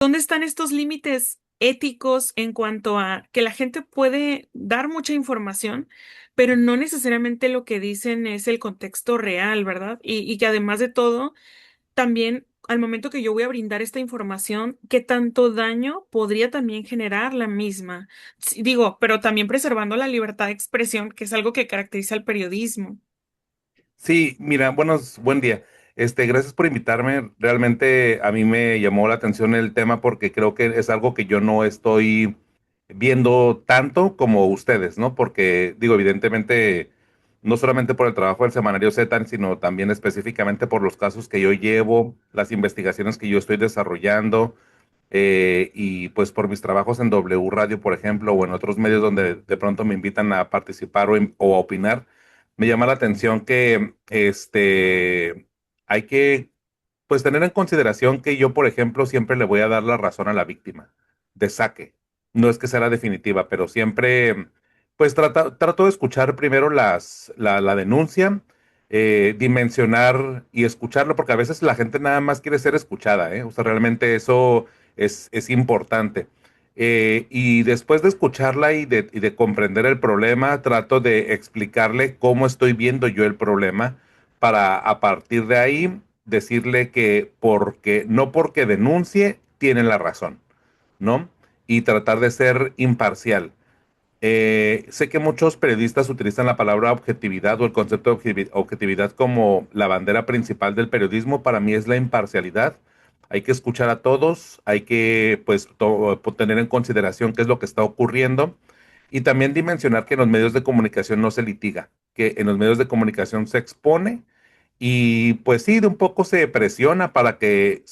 ¿dónde están estos límites éticos en cuanto a que la gente puede dar mucha información, pero no necesariamente lo que dicen es el contexto real, ¿verdad? Y que además de todo, también al momento que yo voy a brindar esta información, ¿qué tanto daño podría también generar la misma? Sí, digo, pero también preservando la libertad de expresión, que es algo que caracteriza al periodismo. Sí, mira, buen día. Gracias por invitarme. Realmente a mí me llamó la atención el tema porque creo que es algo que yo no estoy viendo tanto como ustedes, ¿no? Porque digo, evidentemente, no solamente por el trabajo del Semanario Z, sino también específicamente por los casos que yo llevo, las investigaciones que yo estoy desarrollando, y pues por mis trabajos en W Radio, por ejemplo, o en otros medios donde de pronto me invitan a participar o a opinar, me llama la atención que hay que pues tener en consideración que yo, por ejemplo, siempre le voy a dar la razón a la víctima de saque. No es que sea la definitiva, pero siempre pues trato de escuchar primero la denuncia, dimensionar y escucharlo, porque a veces la gente nada más quiere ser escuchada, ¿eh? O sea, realmente eso es importante. Y después de escucharla y de comprender el problema, trato de explicarle cómo estoy viendo yo el problema para a partir de ahí decirle que no porque denuncie, tiene la razón, ¿no? Y tratar de ser imparcial. Sé que muchos periodistas utilizan la palabra objetividad o el concepto de objetividad como la bandera principal del periodismo. Para mí es la imparcialidad. Hay que escuchar a todos, hay que pues tener en consideración qué es lo que está ocurriendo y también dimensionar que en los medios de comunicación no se litiga, que en los medios de comunicación se expone y pues sí, de un poco se presiona para que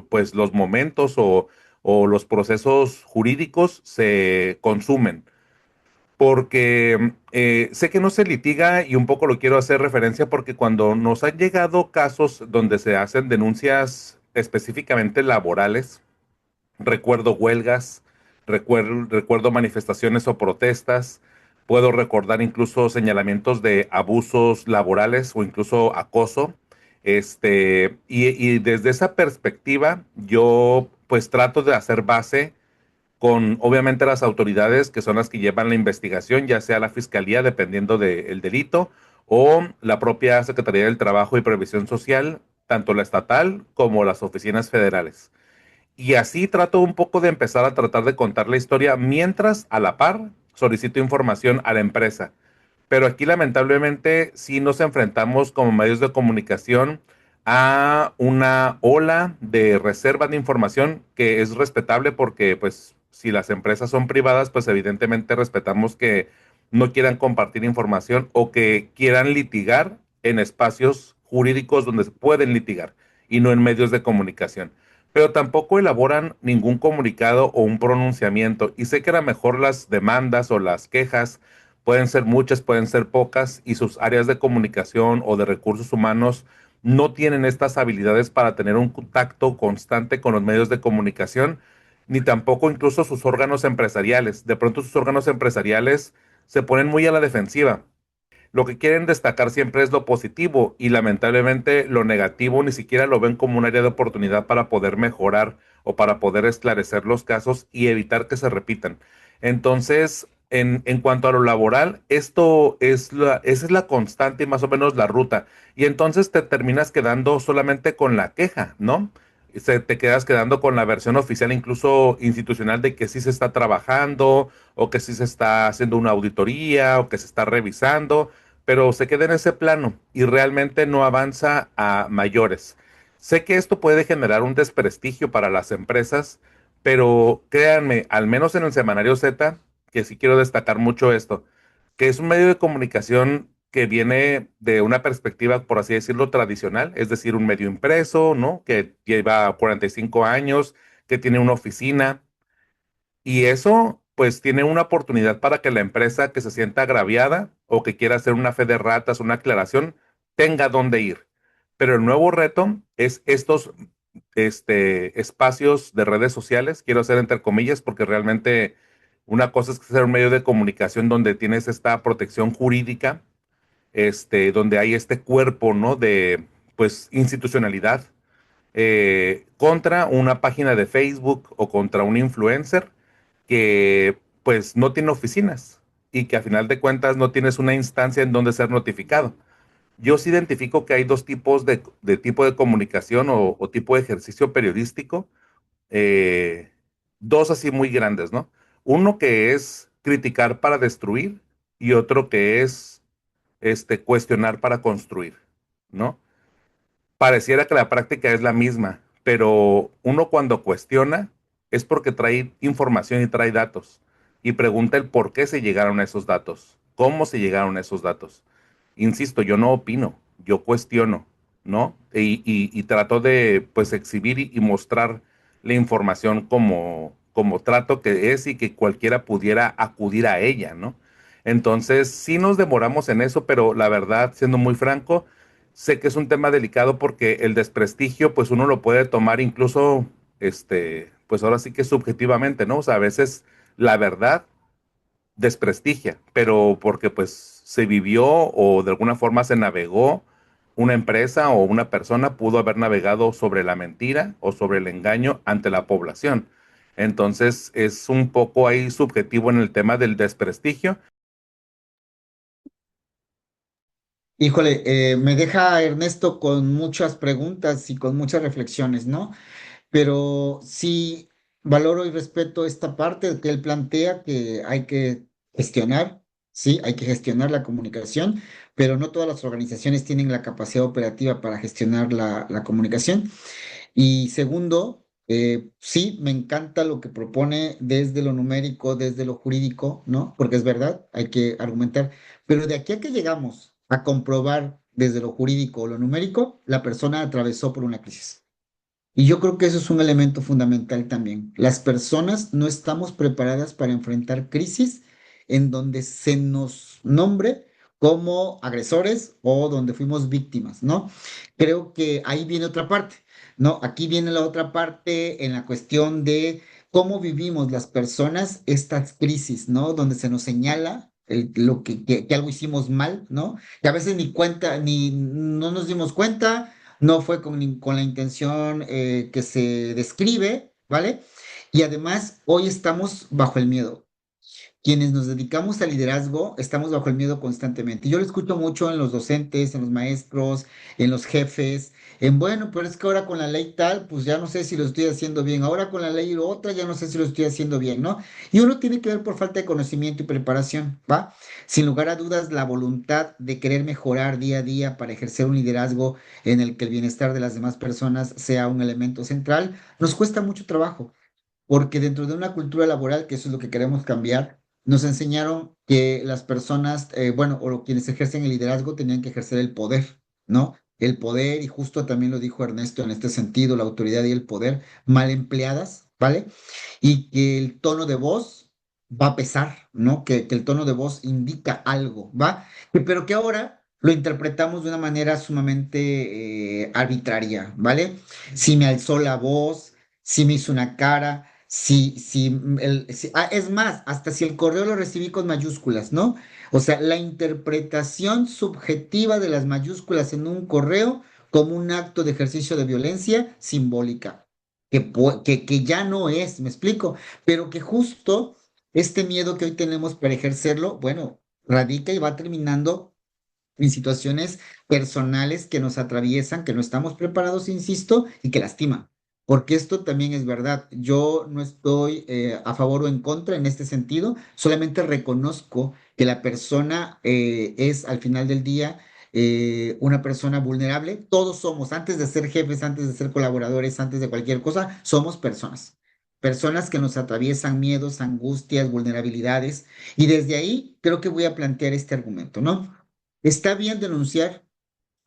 pues los momentos o los procesos jurídicos se consumen porque sé que no se litiga y un poco lo quiero hacer referencia porque cuando nos han llegado casos donde se hacen denuncias específicamente laborales, recuerdo huelgas, recuerdo manifestaciones o protestas, puedo recordar incluso señalamientos de abusos laborales o incluso acoso. Y desde esa perspectiva, yo pues trato de hacer base con obviamente las autoridades que son las que llevan la investigación, ya sea la fiscalía, dependiendo del delito, o la propia Secretaría del Trabajo y Previsión Social, tanto la estatal como las oficinas federales. Y así trato un poco de empezar a tratar de contar la historia mientras a la par solicito información a la empresa. Pero aquí lamentablemente sí nos enfrentamos como medios de comunicación a una ola de reserva de información que es respetable porque pues si las empresas son privadas pues evidentemente respetamos que no quieran compartir información o que quieran litigar en espacios jurídicos donde se pueden litigar y no en medios de comunicación. Pero tampoco elaboran ningún comunicado o un pronunciamiento y sé que a lo mejor las demandas o las quejas pueden ser muchas, pueden ser pocas, y sus áreas de comunicación o de recursos humanos no tienen estas habilidades para tener un contacto constante con los medios de comunicación, ni tampoco incluso sus órganos empresariales. De pronto sus órganos empresariales se ponen muy a la defensiva. Lo que quieren destacar siempre es lo positivo y lamentablemente lo negativo ni siquiera lo ven como un área de oportunidad para poder mejorar o para poder esclarecer los casos y evitar que se repitan. Entonces, en cuanto a lo laboral, esa es la constante y más o menos la ruta. Y entonces te terminas quedando solamente con la queja, ¿no? Te quedas quedando con la versión oficial, incluso institucional, de que sí se está trabajando o que sí se está haciendo una auditoría o que se está revisando, pero se queda en ese plano y realmente no avanza a mayores. Sé que esto puede generar un desprestigio para las empresas, pero créanme, al menos en el Semanario Z, que sí quiero destacar mucho esto, que es un medio de comunicación que viene de una perspectiva, por así decirlo, tradicional, es decir, un medio impreso, ¿no? Que lleva 45 años, que tiene una oficina, y eso, pues, tiene una oportunidad para que la empresa que se sienta agraviada o que quiera hacer una fe de ratas, una aclaración, tenga dónde ir. Pero el nuevo reto es estos espacios de redes sociales, quiero hacer entre comillas, porque realmente una cosa es ser un medio de comunicación donde tienes esta protección jurídica, donde hay este cuerpo, ¿no? De, pues, institucionalidad contra una página de Facebook o contra un influencer que pues no tiene oficinas y que a final de cuentas no tienes una instancia en donde ser notificado. Yo sí identifico que hay dos tipos de tipo de comunicación o tipo de ejercicio periodístico, eh, dos así muy grandes, ¿no? Uno que es criticar para destruir y otro que es cuestionar para construir, ¿no? Pareciera que la práctica es la misma, pero uno cuando cuestiona es porque trae información y trae datos y pregunta el por qué se llegaron a esos datos, cómo se llegaron a esos datos. Insisto, yo no opino, yo cuestiono, ¿no? Y trato de, pues, exhibir y mostrar la información como trato que es y que cualquiera pudiera acudir a ella, ¿no? Entonces, sí nos demoramos en eso, pero la verdad, siendo muy franco, sé que es un tema delicado porque el desprestigio, pues uno lo puede tomar incluso, pues ahora sí que subjetivamente, ¿no? O sea, a veces la verdad desprestigia, pero porque pues se vivió o de alguna forma se navegó una empresa o una persona pudo haber navegado sobre la mentira o sobre el engaño ante la población. Entonces es un poco ahí subjetivo en el tema del desprestigio. Híjole, me deja Ernesto con muchas preguntas y con muchas reflexiones, ¿no? Pero sí valoro y respeto esta parte que él plantea que hay que gestionar, sí, hay que gestionar la comunicación, pero no todas las organizaciones tienen la capacidad operativa para gestionar la comunicación. Y segundo, sí, me encanta lo que propone desde lo numérico, desde lo jurídico, ¿no? Porque es verdad, hay que argumentar, pero de aquí a que llegamos a comprobar desde lo jurídico o lo numérico, la persona atravesó por una crisis. Y yo creo que eso es un elemento fundamental también. Las personas no estamos preparadas para enfrentar crisis en donde se nos nombre como agresores o donde fuimos víctimas, ¿no? Creo que ahí viene otra parte, ¿no? Aquí viene la otra parte en la cuestión de cómo vivimos las personas estas crisis, ¿no? Donde se nos señala lo que algo hicimos mal, ¿no? Que a veces ni cuenta, ni no nos dimos cuenta, no fue con la intención que se describe, ¿vale? Y además, hoy estamos bajo el miedo. Quienes nos dedicamos al liderazgo estamos bajo el miedo constantemente. Yo lo escucho mucho en los docentes, en los maestros, en los jefes, en bueno, pero es que ahora con la ley tal, pues ya no sé si lo estoy haciendo bien. Ahora con la ley otra, ya no sé si lo estoy haciendo bien, ¿no? Y uno tiene que ver por falta de conocimiento y preparación, ¿va? Sin lugar a dudas, la voluntad de querer mejorar día a día para ejercer un liderazgo en el que el bienestar de las demás personas sea un elemento central, nos cuesta mucho trabajo porque dentro de una cultura laboral, que eso es lo que queremos cambiar, nos enseñaron que las personas, bueno, o quienes ejercen el liderazgo tenían que ejercer el poder, ¿no? El poder, y justo también lo dijo Ernesto en este sentido, la autoridad y el poder mal empleadas, ¿vale? Y que el tono de voz va a pesar, ¿no? Que el tono de voz indica algo, ¿va? Pero que ahora lo interpretamos de una manera sumamente arbitraria, ¿vale? Si me alzó la voz, si me hizo una cara, es más, hasta si el correo lo recibí con mayúsculas, ¿no? O sea, la interpretación subjetiva de las mayúsculas en un correo como un acto de ejercicio de violencia simbólica que ya no es, me explico, pero que justo este miedo que hoy tenemos para ejercerlo, bueno, radica y va terminando en situaciones personales que nos atraviesan, que no estamos preparados, insisto, y que lastiman. Porque esto también es verdad. Yo no estoy a favor o en contra en este sentido, solamente reconozco que la persona es al final del día una persona vulnerable. Todos somos, antes de ser jefes, antes de ser colaboradores, antes de cualquier cosa, somos personas. Personas que nos atraviesan miedos, angustias, vulnerabilidades. Y desde ahí creo que voy a plantear este argumento, ¿no? Está bien denunciar,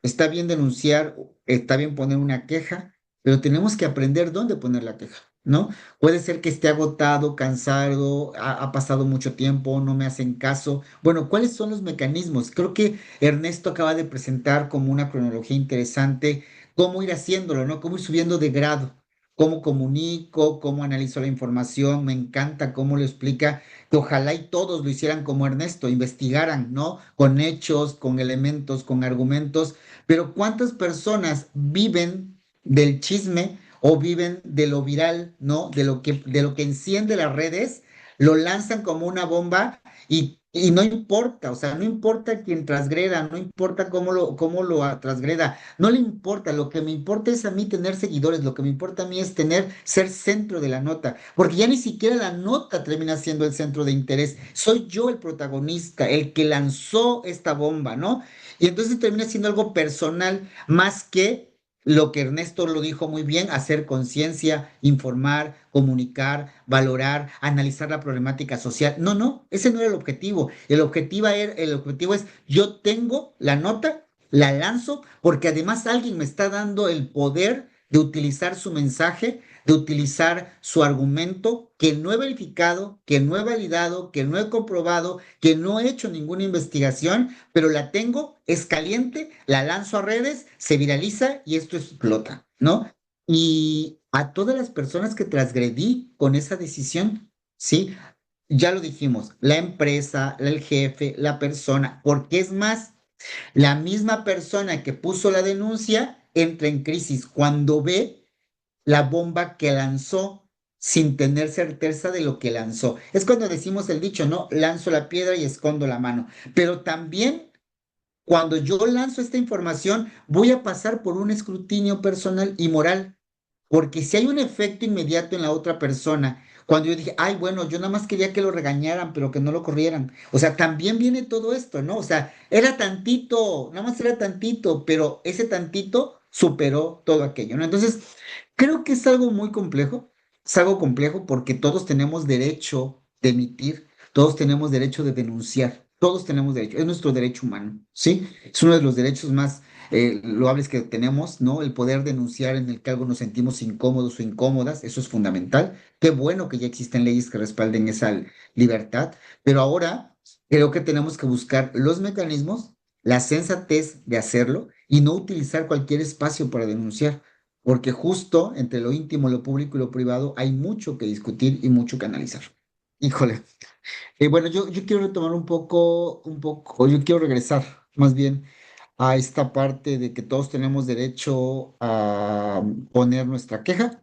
está bien denunciar, está bien poner una queja, pero tenemos que aprender dónde poner la queja, ¿no? Puede ser que esté agotado, cansado, ha pasado mucho tiempo, no me hacen caso. Bueno, ¿cuáles son los mecanismos? Creo que Ernesto acaba de presentar como una cronología interesante cómo ir haciéndolo, ¿no? Cómo ir subiendo de grado. Cómo comunico, cómo analizo la información, me encanta cómo lo explica, que ojalá y todos lo hicieran como Ernesto, investigaran, ¿no? Con hechos, con elementos, con argumentos, pero ¿cuántas personas viven del chisme o viven de lo viral, ¿no? De lo que enciende las redes, lo lanzan como una bomba y no importa, o sea, no importa quién transgreda, no importa cómo lo transgreda, no le importa, lo que me importa es a mí tener seguidores, lo que me importa a mí es ser centro de la nota, porque ya ni siquiera la nota termina siendo el centro de interés, soy yo el protagonista, el que lanzó esta bomba, ¿no? Y entonces termina siendo algo personal más que lo que Ernesto lo dijo muy bien, hacer conciencia, informar, comunicar, valorar, analizar la problemática social. No, no, ese no era el objetivo. El objetivo es, yo tengo la nota, la lanzo, porque además alguien me está dando el poder de utilizar su mensaje, de utilizar su argumento que no he verificado, que no he validado, que no he comprobado, que no he hecho ninguna investigación, pero la tengo, es caliente, la lanzo a redes, se viraliza y esto explota, ¿no? Y a todas las personas que transgredí con esa decisión, ¿sí? Ya lo dijimos, la empresa, el jefe, la persona, porque es más, la misma persona que puso la denuncia entra en crisis cuando ve la bomba que lanzó sin tener certeza de lo que lanzó. Es cuando decimos el dicho, ¿no? Lanzo la piedra y escondo la mano. Pero también cuando yo lanzo esta información, voy a pasar por un escrutinio personal y moral, porque si hay un efecto inmediato en la otra persona, cuando yo dije, ay, bueno, yo nada más quería que lo regañaran, pero que no lo corrieran. O sea, también viene todo esto, ¿no? O sea, era tantito, nada más era tantito, pero ese tantito superó todo aquello, ¿no? Entonces, creo que es algo complejo porque todos tenemos derecho de emitir, todos tenemos derecho de denunciar, todos tenemos derecho, es nuestro derecho humano, ¿sí? Es uno de los derechos más loables que tenemos, ¿no? El poder denunciar en el que algo nos sentimos incómodos o incómodas, eso es fundamental. Qué bueno que ya existen leyes que respalden esa libertad, pero ahora creo que tenemos que buscar los mecanismos, la sensatez de hacerlo y no utilizar cualquier espacio para denunciar, porque justo entre lo íntimo, lo público y lo privado hay mucho que discutir y mucho que analizar. Híjole. Bueno, yo quiero retomar o yo quiero regresar más bien a esta parte de que todos tenemos derecho a poner nuestra queja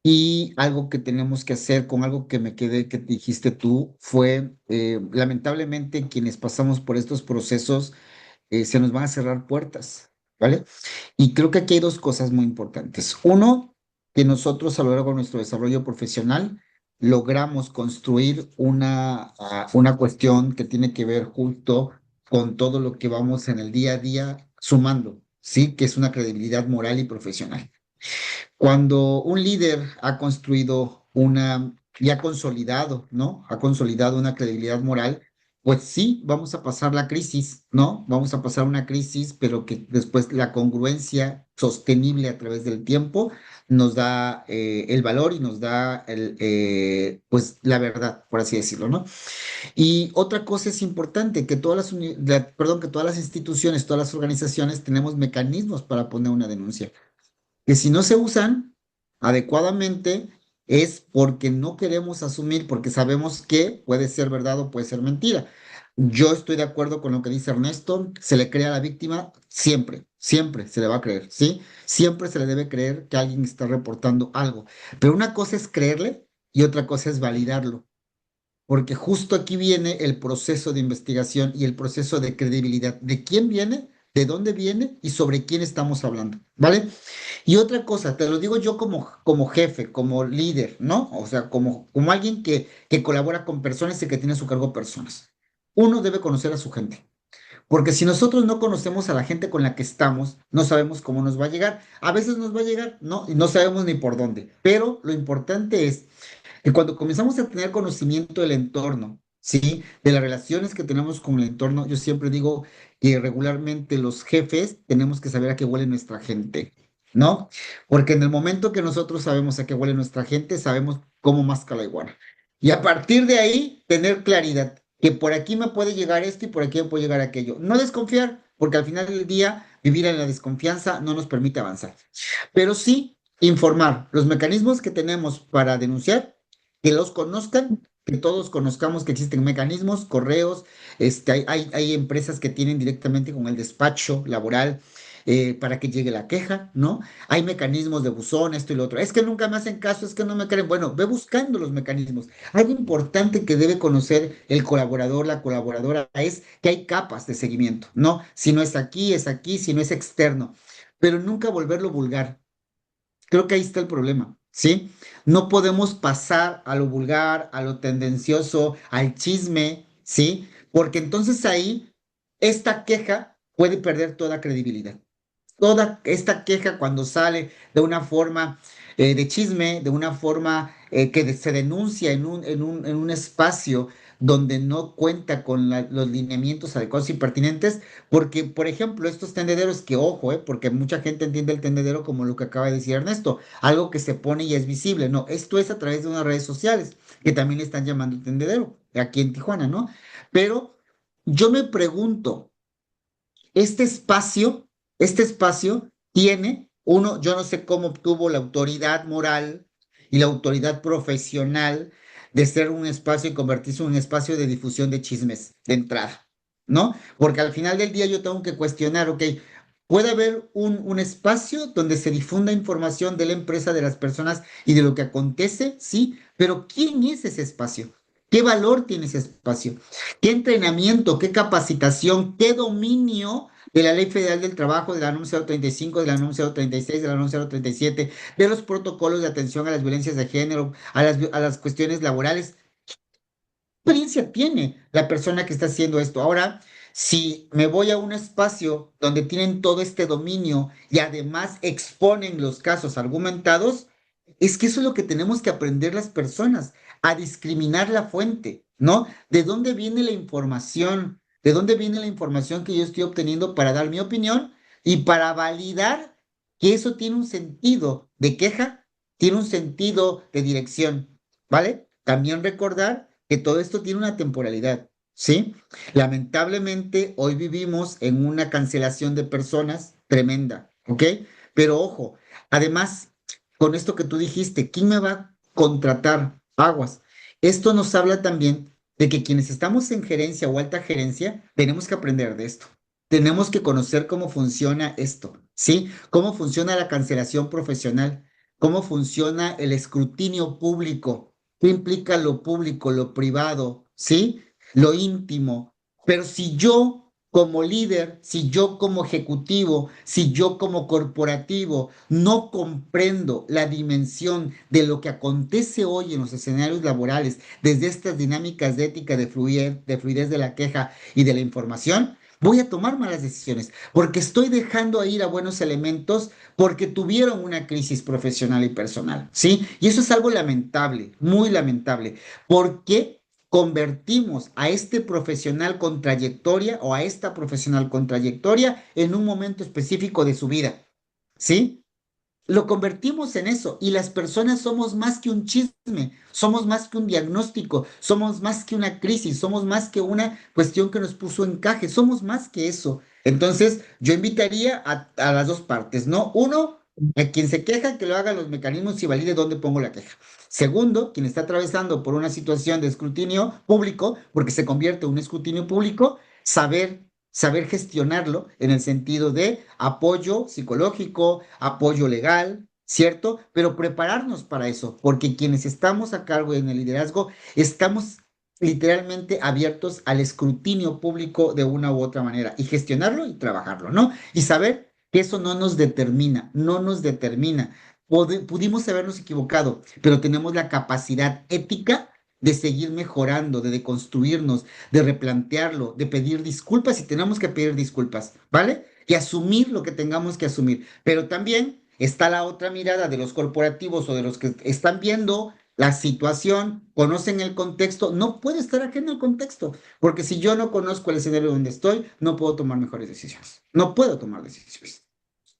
y algo que tenemos que hacer con algo que me quedé, que dijiste tú, fue, lamentablemente, quienes pasamos por estos procesos, se nos van a cerrar puertas, ¿vale? Y creo que aquí hay dos cosas muy importantes. Uno, que nosotros a lo largo de nuestro desarrollo profesional logramos construir una cuestión que tiene que ver justo con todo lo que vamos en el día a día sumando, ¿sí? Que es una credibilidad moral y profesional. Cuando un líder ha construido y ha consolidado, ¿no? Ha consolidado una credibilidad moral, pues sí, vamos a pasar la crisis, ¿no? Vamos a pasar una crisis, pero que después la congruencia sostenible a través del tiempo nos da el valor y nos da pues la verdad, por así decirlo, ¿no? Y otra cosa es importante, que que todas las instituciones, todas las organizaciones tenemos mecanismos para poner una denuncia que si no se usan adecuadamente es porque no queremos asumir, porque sabemos que puede ser verdad o puede ser mentira. Yo estoy de acuerdo con lo que dice Ernesto, se le cree a la víctima siempre, siempre se le va a creer, ¿sí? Siempre se le debe creer que alguien está reportando algo, pero una cosa es creerle y otra cosa es validarlo, porque justo aquí viene el proceso de investigación y el proceso de credibilidad, de quién viene, de dónde viene y sobre quién estamos hablando, ¿vale? Y otra cosa, te lo digo yo como jefe, como líder, ¿no? O sea, como alguien que colabora con personas y que tiene a su cargo personas. Uno debe conocer a su gente, porque si nosotros no conocemos a la gente con la que estamos, no sabemos cómo nos va a llegar. A veces nos va a llegar, ¿no? Y no sabemos ni por dónde. Pero lo importante es que cuando comenzamos a tener conocimiento del entorno, ¿sí? De las relaciones que tenemos con el entorno, yo siempre digo que regularmente los jefes tenemos que saber a qué huele nuestra gente, ¿no? Porque en el momento que nosotros sabemos a qué huele nuestra gente, sabemos cómo masca la iguana. Y a partir de ahí, tener claridad, que por aquí me puede llegar esto y por aquí me puede llegar aquello. No desconfiar, porque al final del día, vivir en la desconfianza no nos permite avanzar. Pero sí informar los mecanismos que tenemos para denunciar, que los conozcan, que todos conozcamos que existen mecanismos, correos, hay empresas que tienen directamente con el despacho laboral, para que llegue la queja, ¿no? Hay mecanismos de buzón, esto y lo otro. Es que nunca me hacen caso, es que no me creen. Bueno, ve buscando los mecanismos. Algo importante que debe conocer el colaborador, la colaboradora, es que hay capas de seguimiento, ¿no? Si no es aquí, si no es externo, pero nunca volverlo vulgar. Creo que ahí está el problema, ¿sí? No podemos pasar a lo vulgar, a lo tendencioso, al chisme, ¿sí? Porque entonces ahí esta queja puede perder toda credibilidad. Toda esta queja cuando sale de una forma de chisme, de una forma se denuncia en un espacio donde no cuenta con los lineamientos adecuados y pertinentes, porque, por ejemplo, estos tendederos que, ojo, porque mucha gente entiende el tendedero como lo que acaba de decir Ernesto, algo que se pone y es visible, no, esto es a través de unas redes sociales, que también le están llamando el tendedero, aquí en Tijuana, ¿no? Pero yo me pregunto, este espacio, este espacio tiene uno, yo no sé cómo obtuvo la autoridad moral y la autoridad profesional de ser un espacio y convertirse en un espacio de difusión de chismes de entrada, ¿no? Porque al final del día yo tengo que cuestionar, ok, puede haber un espacio donde se difunda información de la empresa, de las personas y de lo que acontece, sí, pero ¿quién es ese espacio? ¿Qué valor tiene ese espacio? ¿Qué entrenamiento, qué capacitación, qué dominio de la Ley Federal del Trabajo, de la NOM 035, de la NOM 036, de la NOM 037, de los protocolos de atención a las violencias de género, a las cuestiones laborales? Experiencia tiene la persona que está haciendo esto? Ahora, si me voy a un espacio donde tienen todo este dominio y además exponen los casos argumentados, es que eso es lo que tenemos que aprender las personas, a discriminar la fuente, ¿no? ¿De dónde viene la información? ¿De dónde viene la información que yo estoy obteniendo para dar mi opinión y para validar que eso tiene un sentido de queja, tiene un sentido de dirección, ¿vale? También recordar que todo esto tiene una temporalidad, ¿sí? Lamentablemente, hoy vivimos en una cancelación de personas tremenda, ¿ok? Pero ojo, además, con esto que tú dijiste, ¿quién me va a contratar? Aguas. Esto nos habla también de que quienes estamos en gerencia o alta gerencia, tenemos que aprender de esto. Tenemos que conocer cómo funciona esto, ¿sí? Cómo funciona la cancelación profesional, cómo funciona el escrutinio público, qué implica lo público, lo privado, ¿sí? Lo íntimo. Pero si yo como líder, si yo como ejecutivo, si yo como corporativo no comprendo la dimensión de lo que acontece hoy en los escenarios laborales desde estas dinámicas de ética, de fluidez de la queja y de la información, voy a tomar malas decisiones porque estoy dejando ir a buenos elementos porque tuvieron una crisis profesional y personal, ¿sí? Y eso es algo lamentable, muy lamentable, porque convertimos a este profesional con trayectoria o a esta profesional con trayectoria en un momento específico de su vida, ¿sí? Lo convertimos en eso y las personas somos más que un chisme, somos más que un diagnóstico, somos más que una crisis, somos más que una cuestión que nos puso en encaje, somos más que eso. Entonces, yo invitaría a las dos partes, ¿no? Uno, a quien se queja que lo haga los mecanismos y valide dónde pongo la queja. Segundo, quien está atravesando por una situación de escrutinio público, porque se convierte en un escrutinio público, saber gestionarlo en el sentido de apoyo psicológico, apoyo legal, ¿cierto? Pero prepararnos para eso, porque quienes estamos a cargo en el liderazgo estamos literalmente abiertos al escrutinio público de una u otra manera y gestionarlo y trabajarlo, ¿no? Y saber que eso no nos determina, no nos determina. Pudimos habernos equivocado, pero tenemos la capacidad ética de seguir mejorando, de deconstruirnos, de replantearlo, de pedir disculpas si tenemos que pedir disculpas, ¿vale? Y asumir lo que tengamos que asumir. Pero también está la otra mirada de los corporativos o de los que están viendo la situación, conocen el contexto, no puedo estar ajeno al contexto, porque si yo no conozco el escenario donde estoy, no puedo tomar mejores decisiones, no puedo tomar decisiones.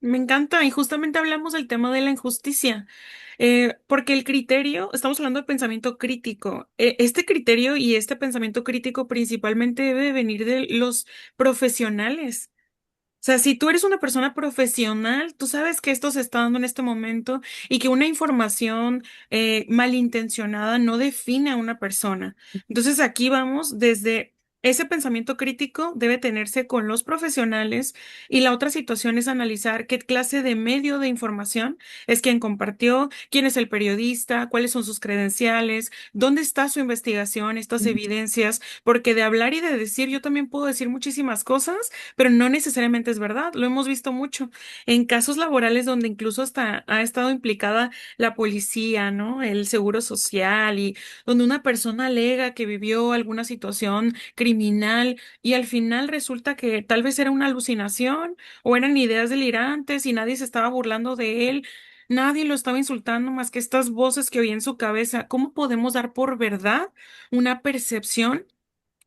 Me encanta y justamente hablamos del tema de la injusticia, porque el criterio, estamos hablando de pensamiento crítico, este criterio y este pensamiento crítico principalmente debe venir de los profesionales. O sea, si tú eres una persona profesional, tú sabes que esto se está dando en este momento y que una información malintencionada no define a una persona. Entonces aquí vamos desde ese pensamiento crítico debe tenerse con los profesionales y la otra situación es analizar qué clase de medio de información es quien compartió, quién es el periodista, cuáles son sus credenciales, dónde está su investigación, estas evidencias, porque de hablar y de decir yo también puedo decir muchísimas cosas, pero no necesariamente es verdad. Lo hemos visto mucho en casos laborales donde incluso hasta ha estado implicada la policía, ¿no? El seguro social y donde una persona alega que vivió alguna situación criminal y al final resulta que tal vez era una alucinación o eran ideas delirantes y nadie se estaba burlando de él. Nadie lo estaba insultando más que estas voces que oía en su cabeza. ¿Cómo podemos dar por verdad una percepción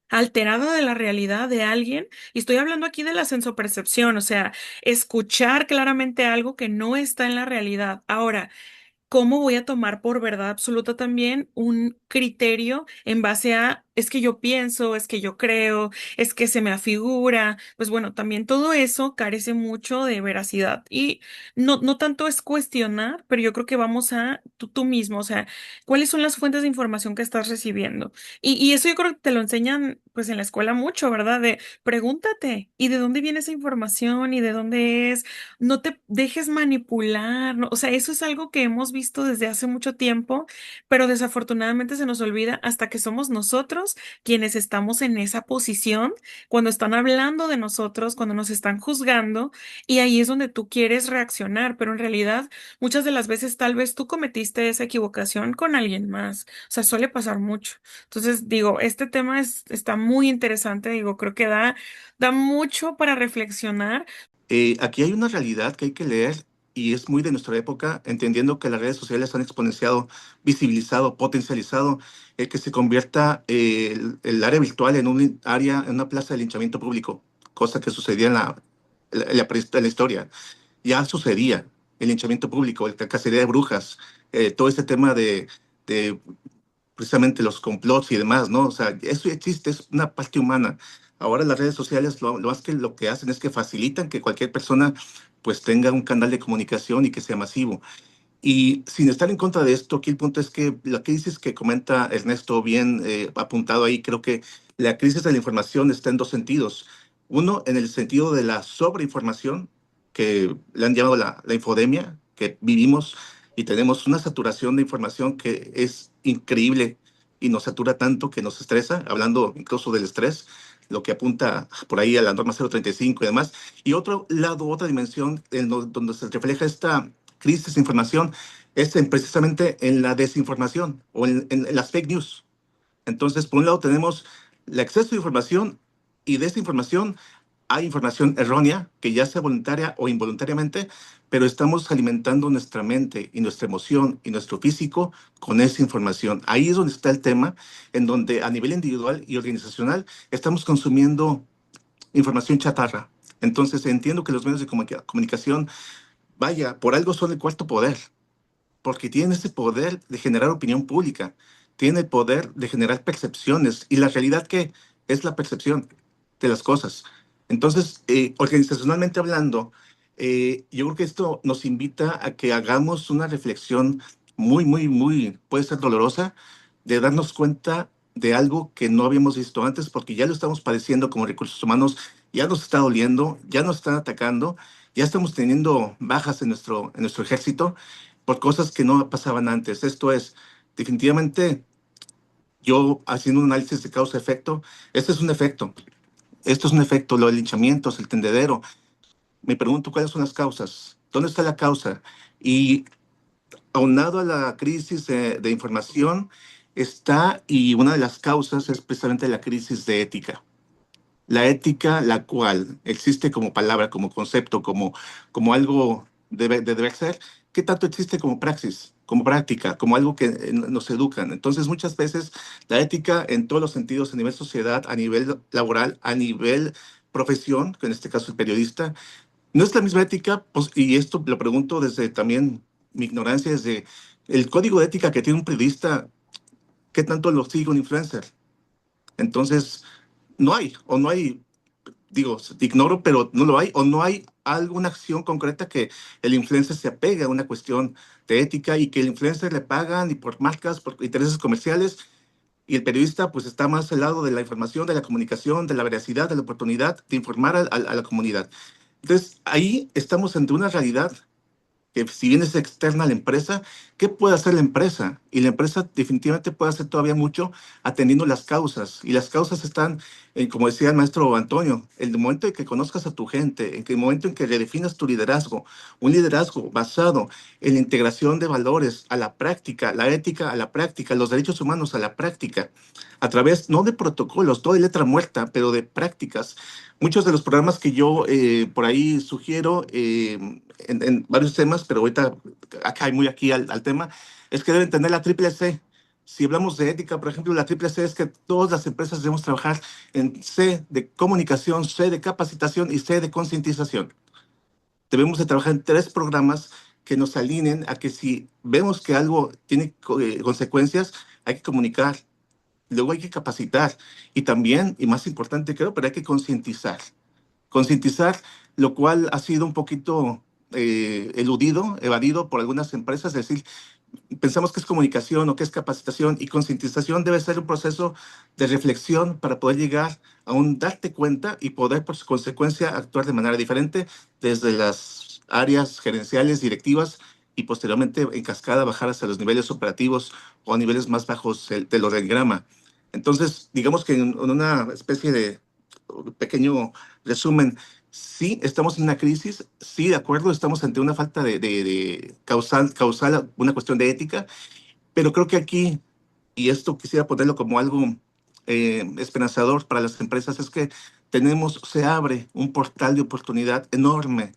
alterada de la realidad de alguien? Y estoy hablando aquí de la sensopercepción, o sea, escuchar claramente algo que no está en la realidad. Ahora, ¿cómo voy a tomar por verdad absoluta también un criterio en base a, es que yo pienso, es que yo creo, es que se me afigura? Pues bueno, también todo eso carece mucho de veracidad y no tanto es cuestionar, pero yo creo que vamos a tú mismo, o sea, ¿cuáles son las fuentes de información que estás recibiendo? Y eso yo creo que te lo enseñan pues en la escuela mucho, ¿verdad? De pregúntate, ¿y de dónde viene esa información? ¿Y de dónde es? No te dejes manipular, ¿no? O sea, eso es algo que hemos visto desde hace mucho tiempo, pero desafortunadamente se nos olvida hasta que somos nosotros quienes estamos en esa posición, cuando están hablando de nosotros, cuando nos están juzgando, y ahí es donde tú quieres reaccionar, pero en realidad muchas de las veces tal vez tú cometiste esa equivocación con alguien más. O sea, suele pasar mucho. Entonces, digo, este tema está muy interesante, digo, creo que da mucho para reflexionar. Aquí hay una realidad que hay que leer y es muy de nuestra época, entendiendo que las redes sociales han exponenciado, visibilizado, potencializado el que se convierta el área virtual en un área, en una plaza de linchamiento público, cosa que sucedía en la historia. Ya sucedía el linchamiento público, la cacería de brujas, todo este tema de precisamente los complots y demás, ¿no? O sea, eso ya existe, es una parte humana. Ahora las redes sociales lo que hacen es que facilitan que cualquier persona pues tenga un canal de comunicación y que sea masivo. Y sin estar en contra de esto, aquí el punto es que la crisis que comenta Ernesto, bien apuntado ahí, creo que la crisis de la información está en dos sentidos. Uno, en el sentido de la sobreinformación, que le han llamado la infodemia, que vivimos y tenemos una saturación de información que es increíble y nos satura tanto que nos estresa, hablando incluso del estrés, lo que apunta por ahí a la norma 035 y demás. Y otro lado, otra dimensión donde se refleja esta crisis de información es precisamente en la desinformación o en las fake news. Entonces, por un lado tenemos el exceso de información y desinformación. Hay información errónea, que ya sea voluntaria o involuntariamente, pero estamos alimentando nuestra mente y nuestra emoción y nuestro físico con esa información. Ahí es donde está el tema, en donde a nivel individual y organizacional estamos consumiendo información chatarra. Entonces, entiendo que los medios de comunicación, vaya, por algo son el cuarto poder, porque tienen ese poder de generar opinión pública, tienen el poder de generar percepciones, y la realidad que es la percepción de las cosas. Entonces, organizacionalmente hablando, yo creo que esto nos invita a que hagamos una reflexión muy, puede ser dolorosa, de darnos cuenta de algo que no habíamos visto antes, porque ya lo estamos padeciendo como recursos humanos, ya nos está doliendo, ya nos están atacando, ya estamos teniendo bajas en nuestro ejército por cosas que no pasaban antes. Esto es, definitivamente, yo haciendo un análisis de causa-efecto, este es un efecto, esto es un efecto, lo del linchamiento, el tendedero. Me pregunto cuáles son las causas, dónde está la causa. Y aunado a la crisis de información, está, y una de las causas es precisamente la crisis de ética. La ética, la cual existe como palabra, como concepto, como algo de deber ser, ¿qué tanto existe como praxis, como práctica, como algo que nos educan? Entonces, muchas veces la ética en todos los sentidos, a nivel sociedad, a nivel laboral, a nivel profesión, que en este caso el periodista, no es la misma ética, pues, y esto lo pregunto desde también mi ignorancia, desde el código de ética que tiene un periodista, ¿qué tanto lo sigue un influencer? Entonces, no hay, digo, ignoro, pero no lo hay, o no hay alguna acción concreta que el influencer se apegue a una cuestión de ética y que el influencer le pagan y por marcas, por intereses comerciales, Y el periodista pues está más al lado de la información, de la comunicación, de la veracidad, de la oportunidad de informar a la comunidad. Entonces, ahí estamos ante una realidad que si bien es externa a la empresa, ¿qué puede hacer la empresa? Y la empresa definitivamente puede hacer todavía mucho atendiendo las causas. Y las causas están, como decía el maestro Antonio, el momento en que conozcas a tu gente, en el momento en que redefinas tu liderazgo, un liderazgo basado en la integración de valores a la práctica, la ética a la práctica, los derechos humanos a la práctica, a través no de protocolos, todo de letra muerta, pero de prácticas. Muchos de los programas que yo por ahí sugiero en varios temas, pero ahorita acá hay muy aquí al tema, es que deben tener la triple C. Si hablamos de ética, por ejemplo, la triple C es que todas las empresas debemos trabajar en C de comunicación, C de capacitación y C de concientización. Debemos de trabajar en 3 programas que nos alineen a que si vemos que algo tiene consecuencias, hay que comunicar, luego hay que capacitar y también, y más importante creo, pero hay que concientizar. Concientizar, lo cual ha sido un poquito eludido, evadido por algunas empresas, es decir, pensamos que es comunicación o que es capacitación y concientización debe ser un proceso de reflexión para poder llegar a un darte cuenta y poder por su consecuencia actuar de manera diferente desde las áreas gerenciales, directivas y posteriormente en cascada bajar hasta los niveles operativos o a niveles más bajos del organigrama. Entonces, digamos que en una especie de pequeño resumen, sí, estamos en una crisis, sí, de acuerdo, estamos ante una falta de causal, una cuestión de ética, pero creo que aquí, y esto quisiera ponerlo como algo esperanzador para las empresas, es que se abre un portal de oportunidad enorme,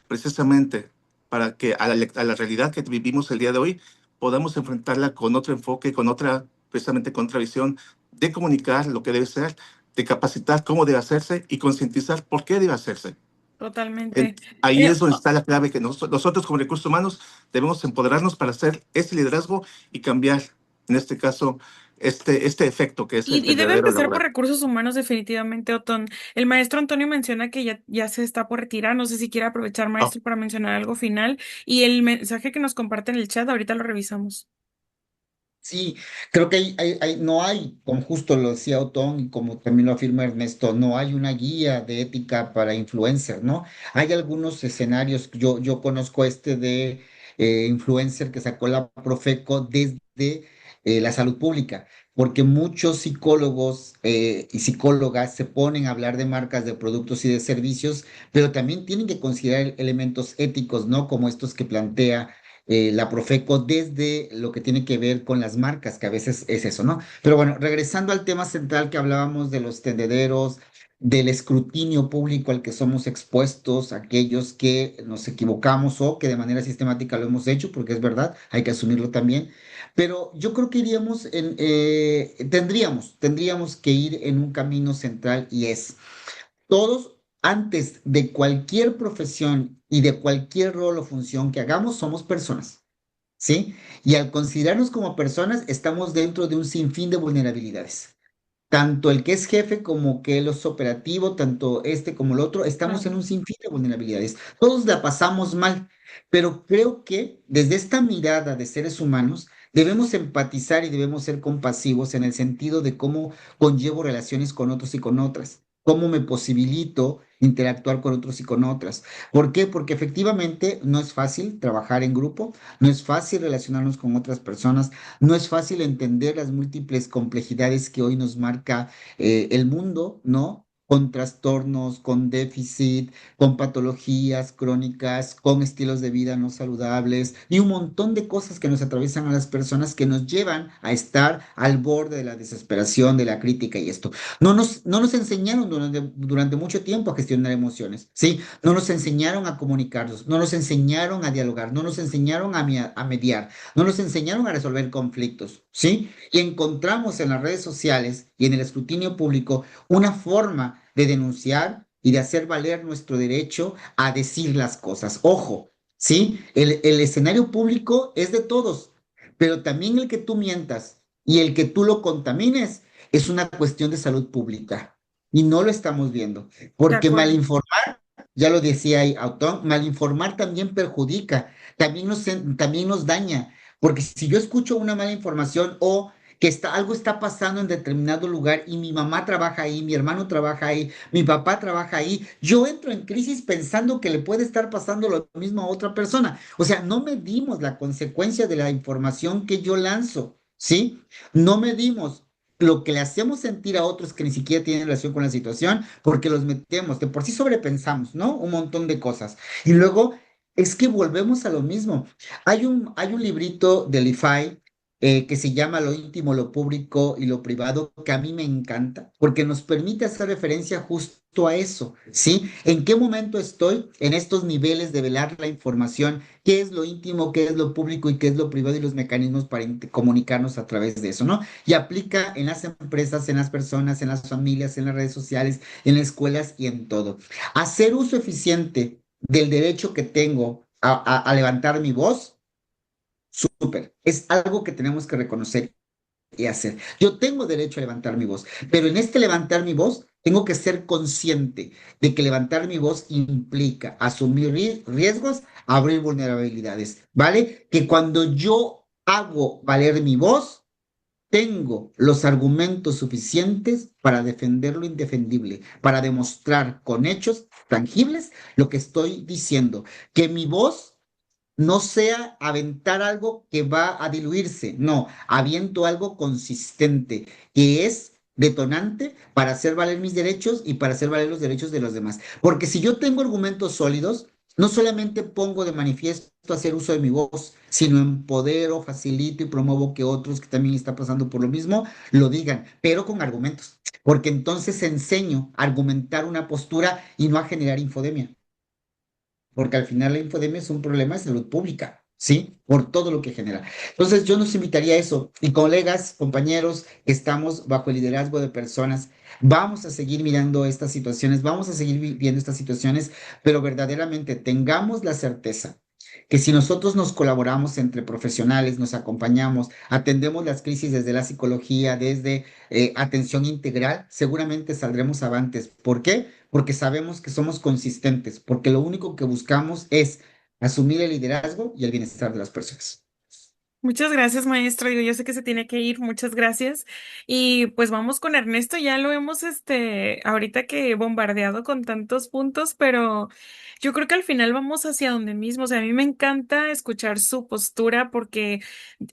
precisamente para que a la realidad que vivimos el día de hoy podamos enfrentarla con otro enfoque, precisamente con otra visión de comunicar lo que debe ser, de capacitar cómo debe hacerse y concientizar por qué debe hacerse. Totalmente. Ahí Eh, es donde está la clave que nosotros como recursos humanos debemos empoderarnos para hacer ese liderazgo y cambiar, en este caso, este efecto que es y el debe verdadero empezar por laboral. recursos humanos, definitivamente, Otón. El maestro Antonio menciona que ya se está por retirar. No sé si quiere aprovechar, Ah, maestro, para mencionar algo final. Y el mensaje que nos comparte en el chat, ahorita lo revisamos. Sí, creo que no hay, como justo lo decía Otón y como también lo afirma Ernesto, no hay una guía de ética para influencer, ¿no? Hay algunos escenarios, yo conozco este de influencer que sacó la Profeco desde la salud pública, porque muchos psicólogos y psicólogas se ponen a hablar de marcas, de productos y de servicios, pero también tienen que considerar elementos éticos, ¿no? Como estos que plantea la Profeco desde lo que tiene que ver con las marcas, que a veces es eso, ¿no? Pero bueno, regresando al tema central que hablábamos de los tendederos, del escrutinio público al que somos expuestos, aquellos que nos equivocamos o que de manera sistemática lo hemos hecho, porque es verdad, hay que asumirlo también. Pero yo creo que tendríamos que ir en un camino central y es todos, antes de cualquier profesión y de cualquier rol o función que hagamos, somos personas, ¿sí? Y al considerarnos como personas, estamos dentro de un sinfín de vulnerabilidades. Tanto el que es jefe como que el es operativo, tanto este como el otro, estamos en un sinfín de vulnerabilidades. Todos la pasamos mal, pero creo que desde esta mirada de seres humanos debemos empatizar y debemos ser compasivos en el sentido de cómo conllevo relaciones con otros y con otras, cómo me posibilito interactuar con otros y con otras. ¿Por qué? Porque efectivamente no es fácil trabajar en grupo, no es fácil relacionarnos con otras personas, no es fácil entender las múltiples complejidades que hoy nos marca el mundo, ¿no? Con trastornos, con déficit, con patologías crónicas, con estilos de vida no saludables y un montón de cosas que nos atraviesan a las personas que nos llevan a estar al borde de la desesperación, de la crítica y esto. No nos enseñaron durante mucho tiempo a gestionar emociones, ¿sí? No nos enseñaron a comunicarnos, no nos enseñaron a dialogar, no nos enseñaron a mediar, no nos enseñaron a resolver conflictos, ¿sí? Y encontramos en las redes sociales y en el escrutinio público una forma de denunciar y de hacer valer nuestro derecho a decir las cosas. Ojo, ¿sí? El escenario público es de todos, pero también el que tú mientas y el que tú lo contamines es una cuestión de salud pública. Y no lo estamos viendo, De porque acuerdo. malinformar, ya lo decía ahí Autón, malinformar también perjudica, también nos daña. Porque si yo escucho una mala información o que algo está pasando en determinado lugar y mi mamá trabaja ahí, mi hermano trabaja ahí, mi papá trabaja ahí, yo entro en crisis pensando que le puede estar pasando lo mismo a otra persona. O sea, no medimos la consecuencia de la información que yo lanzo, ¿sí? No medimos lo que le hacemos sentir a otros que ni siquiera tienen relación con la situación, porque los metemos, de por sí sobrepensamos, ¿no? Un montón de cosas. Y luego es que volvemos a lo mismo. Hay un librito de Lifai que se llama Lo íntimo, lo público y lo privado, que a mí me encanta, porque nos permite hacer referencia justo a eso, ¿sí? ¿En qué momento estoy en estos niveles de velar la información? ¿Qué es lo íntimo, qué es lo público y qué es lo privado y los mecanismos para comunicarnos a través de eso, ¿no? Y aplica en las empresas, en las personas, en las familias, en las redes sociales, en las escuelas y en todo. Hacer uso eficiente del derecho que tengo a levantar mi voz, súper. Es algo que tenemos que reconocer y hacer. Yo tengo derecho a levantar mi voz, pero en este levantar mi voz tengo que ser consciente de que levantar mi voz implica asumir riesgos, abrir vulnerabilidades, ¿vale? Que cuando yo hago valer mi voz, tengo los argumentos suficientes para defender lo indefendible, para demostrar con hechos tangibles lo que estoy diciendo, que mi voz no sea aventar algo que va a diluirse, no, aviento algo consistente, que es detonante para hacer valer mis derechos y para hacer valer los derechos de los demás. Porque si yo tengo argumentos sólidos, no solamente pongo de manifiesto hacer uso de mi voz, sino empodero, facilito y promuevo que otros que también están pasando por lo mismo lo digan, pero con argumentos. Porque entonces enseño a argumentar una postura y no a generar infodemia, porque al final la infodemia es un problema de salud pública, ¿sí? Por todo lo que genera. Entonces, yo nos invitaría a eso. Y colegas, compañeros, que estamos bajo el liderazgo de personas, vamos a seguir mirando estas situaciones, vamos a seguir viendo estas situaciones, pero verdaderamente tengamos la certeza que si nosotros nos colaboramos entre profesionales, nos acompañamos, atendemos las crisis desde la psicología, desde atención integral, seguramente saldremos avantes. ¿Por qué? Porque sabemos que somos consistentes, porque lo único que buscamos es asumir el liderazgo y el bienestar de las personas. Muchas gracias, maestro. Yo sé que se tiene que ir. Muchas gracias. Y pues vamos con Ernesto. Ya lo hemos, ahorita que bombardeado con tantos puntos, pero yo creo que al final vamos hacia donde mismo. O sea, a mí me encanta escuchar su postura porque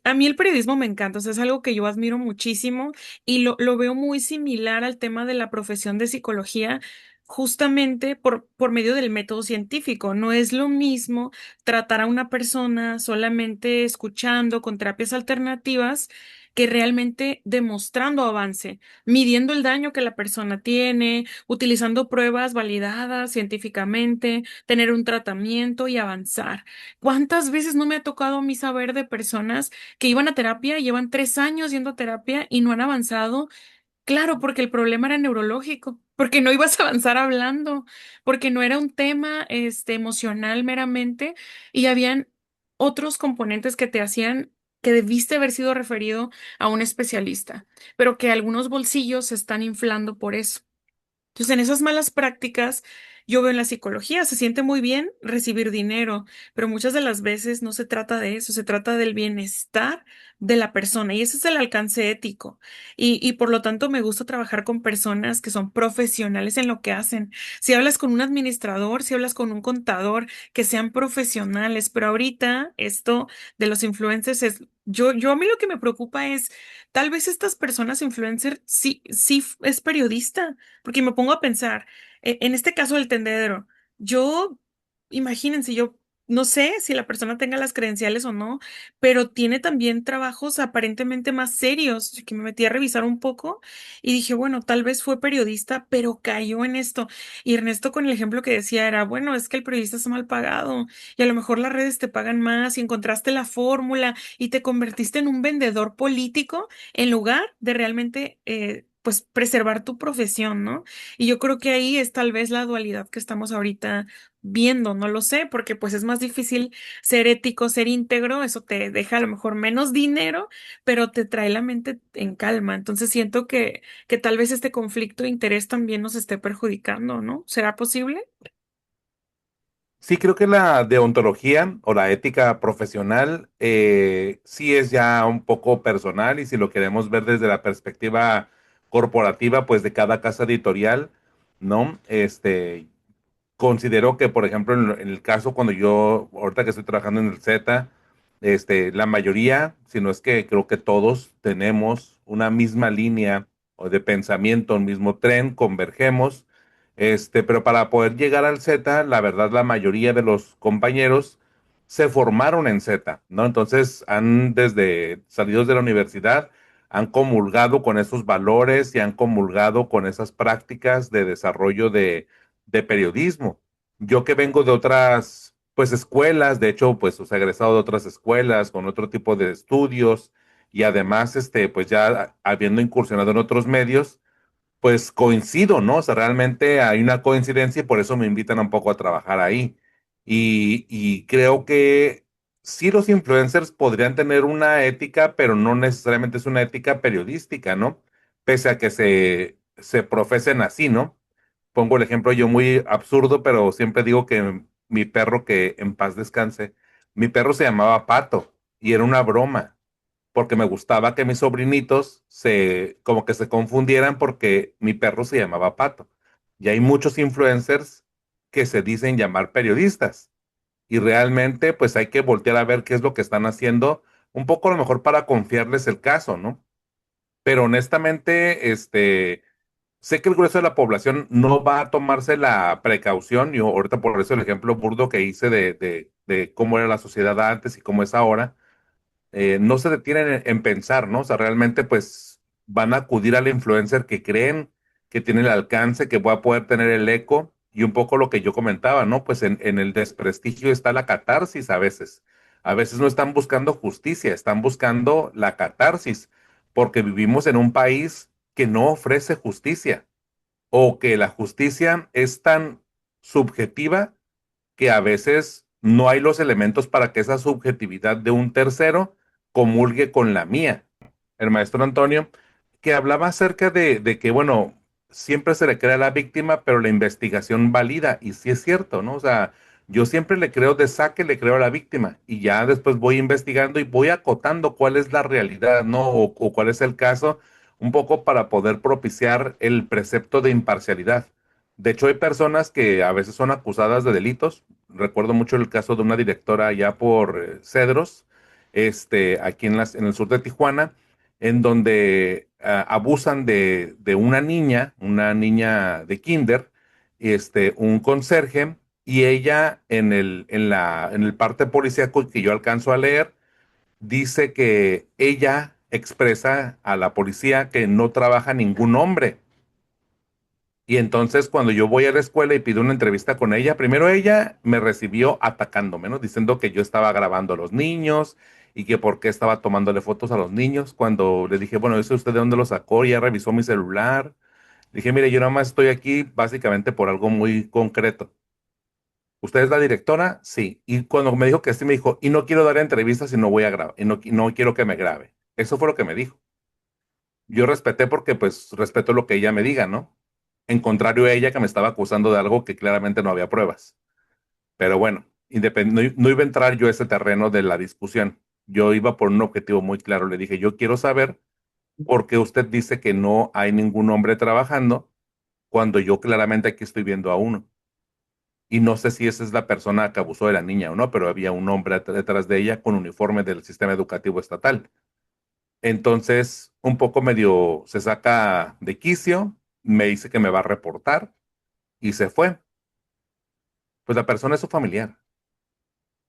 a mí el periodismo me encanta. O sea, es algo que yo admiro muchísimo y lo veo muy similar al tema de la profesión de psicología. Justamente por medio del método científico. No es lo mismo tratar a una persona solamente escuchando con terapias alternativas que realmente demostrando avance, midiendo el daño que la persona tiene, utilizando pruebas validadas científicamente, tener un tratamiento y avanzar. ¿Cuántas veces no me ha tocado a mí saber de personas que iban a terapia, llevan 3 años yendo a terapia y no han avanzado? Claro, porque el problema era neurológico, porque no ibas a avanzar hablando, porque no era un tema, emocional meramente, y habían otros componentes que te hacían que debiste haber sido referido a un especialista, pero que algunos bolsillos se están inflando por eso. Entonces, en esas malas prácticas, yo veo en la psicología, se siente muy bien recibir dinero, pero muchas de las veces no se trata de eso, se trata del bienestar de la persona y ese es el alcance ético. Y por lo tanto, me gusta trabajar con personas que son profesionales en lo que hacen. Si hablas con un administrador, si hablas con un contador, que sean profesionales, pero ahorita esto de los influencers es, yo a mí lo que me preocupa es, tal vez estas personas influencers sí es periodista porque me pongo a pensar, en este caso del tendedero, yo, imagínense, yo no sé si la persona tenga las credenciales o no, pero tiene también trabajos aparentemente más serios, que me metí a revisar un poco y dije, bueno, tal vez fue periodista, pero cayó en esto. Y Ernesto con el ejemplo que decía era, bueno, es que el periodista está mal pagado y a lo mejor las redes te pagan más y encontraste la fórmula y te convertiste en un vendedor político en lugar de realmente, pues preservar tu profesión, ¿no? Y yo creo que ahí es tal vez la dualidad que estamos ahorita viendo, no lo sé, porque pues es más difícil ser ético, ser íntegro, eso te deja a lo mejor menos dinero, pero te trae la mente en calma. Entonces siento que tal vez este conflicto de interés también nos esté perjudicando, ¿no? ¿Será posible? Sí, creo que la deontología o la ética profesional sí es ya un poco personal y si lo queremos ver desde la perspectiva corporativa, pues de cada casa editorial, ¿no? Considero que, por ejemplo, en el caso cuando yo, ahorita que estoy trabajando en el Z, la mayoría, si no es que creo que todos tenemos una misma línea o de pensamiento, un mismo tren, convergemos, pero para poder llegar al Z, la verdad, la mayoría de los compañeros se formaron en Z, ¿no? Entonces, han desde salidos de la universidad, han comulgado con esos valores y han comulgado con esas prácticas de desarrollo de periodismo. Yo que vengo de otras, pues, escuelas, de hecho, pues, os he egresado de otras escuelas con otro tipo de estudios y además, pues, ya habiendo incursionado en otros medios, pues coincido, ¿no? O sea, realmente hay una coincidencia y por eso me invitan un poco a trabajar ahí. Y creo que sí los influencers podrían tener una ética, pero no necesariamente es una ética periodística, ¿no? Pese a que se profesen así, ¿no? Pongo el ejemplo yo muy absurdo, pero siempre digo que mi perro, que en paz descanse, mi perro se llamaba Pato y era una broma, porque me gustaba que mis sobrinitos como que se confundieran porque mi perro se llamaba Pato. Y hay muchos influencers que se dicen llamar periodistas y realmente pues hay que voltear a ver qué es lo que están haciendo, un poco a lo mejor para confiarles el caso, ¿no? Pero honestamente, sé que el grueso de la población no va a tomarse la precaución, y ahorita por eso el ejemplo burdo que hice de cómo era la sociedad antes y cómo es ahora, no se detienen en pensar, ¿no? O sea, realmente pues van a acudir al influencer que creen que tiene el alcance, que va a poder tener el eco, y un poco lo que yo comentaba, ¿no? Pues en el desprestigio está la catarsis a veces. A veces no están buscando justicia, están buscando la catarsis, porque vivimos en un país que no ofrece justicia o que la justicia es tan subjetiva que a veces no hay los elementos para que esa subjetividad de un tercero comulgue con la mía. El maestro Antonio, que hablaba acerca de que, bueno, siempre se le crea a la víctima, pero la investigación valida, y sí es cierto, ¿no? O sea, yo siempre le creo de saque, le creo a la víctima, y ya después voy investigando y voy acotando cuál es la realidad, ¿no? O cuál es el caso, un poco para poder propiciar el precepto de imparcialidad. De hecho, hay personas que a veces son acusadas de delitos. Recuerdo mucho el caso de una directora allá por Cedros, aquí en el sur de Tijuana, en donde abusan de una niña de kinder, un conserje, y ella en el parte policíaco que yo alcanzo a leer, dice que ella expresa a la policía que no trabaja ningún hombre. Y entonces cuando yo voy a la escuela y pido una entrevista con ella, primero ella me recibió atacándome, ¿no? Diciendo que yo estaba grabando a los niños y que por qué estaba tomándole fotos a los niños. Cuando le dije, bueno, ¿eso usted de dónde lo sacó? Y ya revisó mi celular. Dije, mire, yo nada más estoy aquí básicamente por algo muy concreto. ¿Usted es la directora? Sí. Y cuando me dijo que sí, me dijo, y no quiero dar entrevistas y no voy a grabar, y no quiero que me grabe. Eso fue lo que me dijo. Yo respeté porque pues respeto lo que ella me diga, ¿no? En contrario a ella que me estaba acusando de algo que claramente no había pruebas. Pero bueno, no iba a entrar yo a ese terreno de la discusión. Yo iba por un objetivo muy claro. Le dije, yo quiero saber por qué usted dice que no hay ningún hombre trabajando cuando yo claramente aquí estoy viendo a uno. Y no sé si esa es la persona que abusó de la niña o no, pero había un hombre detrás de ella con uniforme del sistema educativo estatal. Entonces, un poco medio se saca de quicio, me dice que me va a reportar y se fue. Pues la persona es su familiar,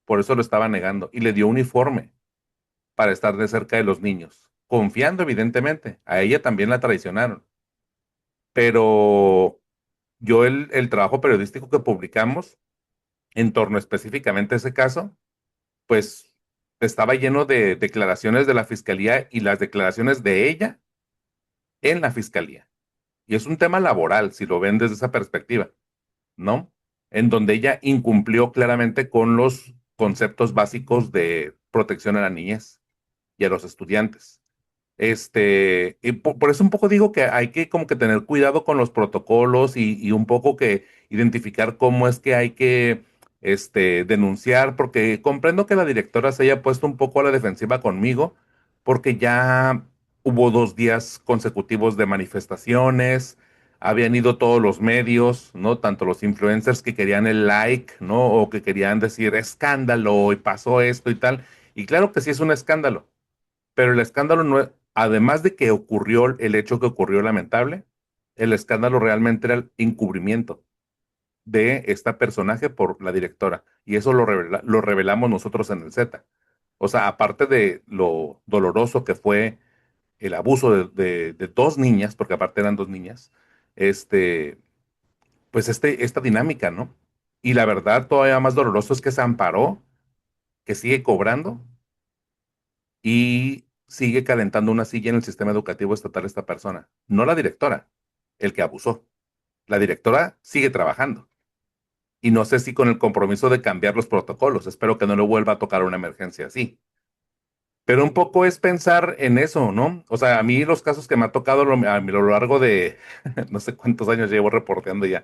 por eso lo estaba negando y le dio uniforme para estar de cerca de los niños, confiando evidentemente. A ella también la traicionaron, pero yo el trabajo periodístico que publicamos en torno específicamente a ese caso, pues estaba lleno de declaraciones de la fiscalía y las declaraciones de ella en la fiscalía. Y es un tema laboral, si lo ven desde esa perspectiva, ¿no? En donde ella incumplió claramente con los conceptos básicos de protección a la niñez y a los estudiantes. Y por eso un poco digo que hay que como que tener cuidado con los protocolos y un poco que identificar cómo es que hay que denunciar, porque comprendo que la directora se haya puesto un poco a la defensiva conmigo, porque ya hubo 2 días consecutivos de manifestaciones, habían ido todos los medios, ¿no? Tanto los influencers que querían el like, ¿no? O que querían decir escándalo y pasó esto y tal. Y claro que sí es un escándalo, pero el escándalo no es, además de que ocurrió el hecho que ocurrió lamentable, el escándalo realmente era el encubrimiento de esta personaje por la directora. Y eso lo revelamos nosotros en el Z. O sea, aparte de lo doloroso que fue el abuso de 2 niñas, porque aparte eran 2 niñas, este, pues esta dinámica, ¿no? Y la verdad, todavía más doloroso es que se amparó, que sigue cobrando y sigue calentando una silla en el sistema educativo estatal esta persona. No la directora, el que abusó. La directora sigue trabajando. Y no sé si con el compromiso de cambiar los protocolos. Espero que no le vuelva a tocar una emergencia así. Pero un poco es pensar en eso, ¿no? O sea, a mí los casos que me ha tocado a lo largo de no sé cuántos años llevo reporteando ya.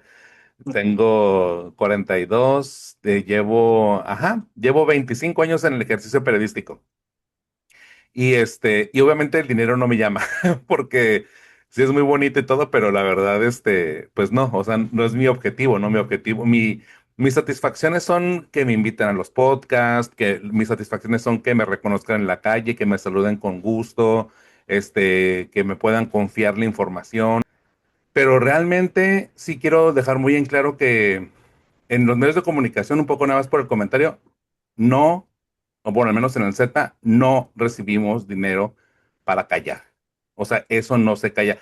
Tengo 42, llevo 25 años en el ejercicio periodístico. Y obviamente el dinero no me llama, porque sí es muy bonito y todo, pero la verdad, pues no, o sea, no es mi objetivo, ¿no? Mis satisfacciones son que me inviten a los podcasts, que mis satisfacciones son que me reconozcan en la calle, que me saluden con gusto, que me puedan confiar la información. Pero realmente sí quiero dejar muy en claro que en los medios de comunicación, un poco nada más por el comentario, no, o bueno, al menos en el Z, no recibimos dinero para callar. O sea, eso no se calla.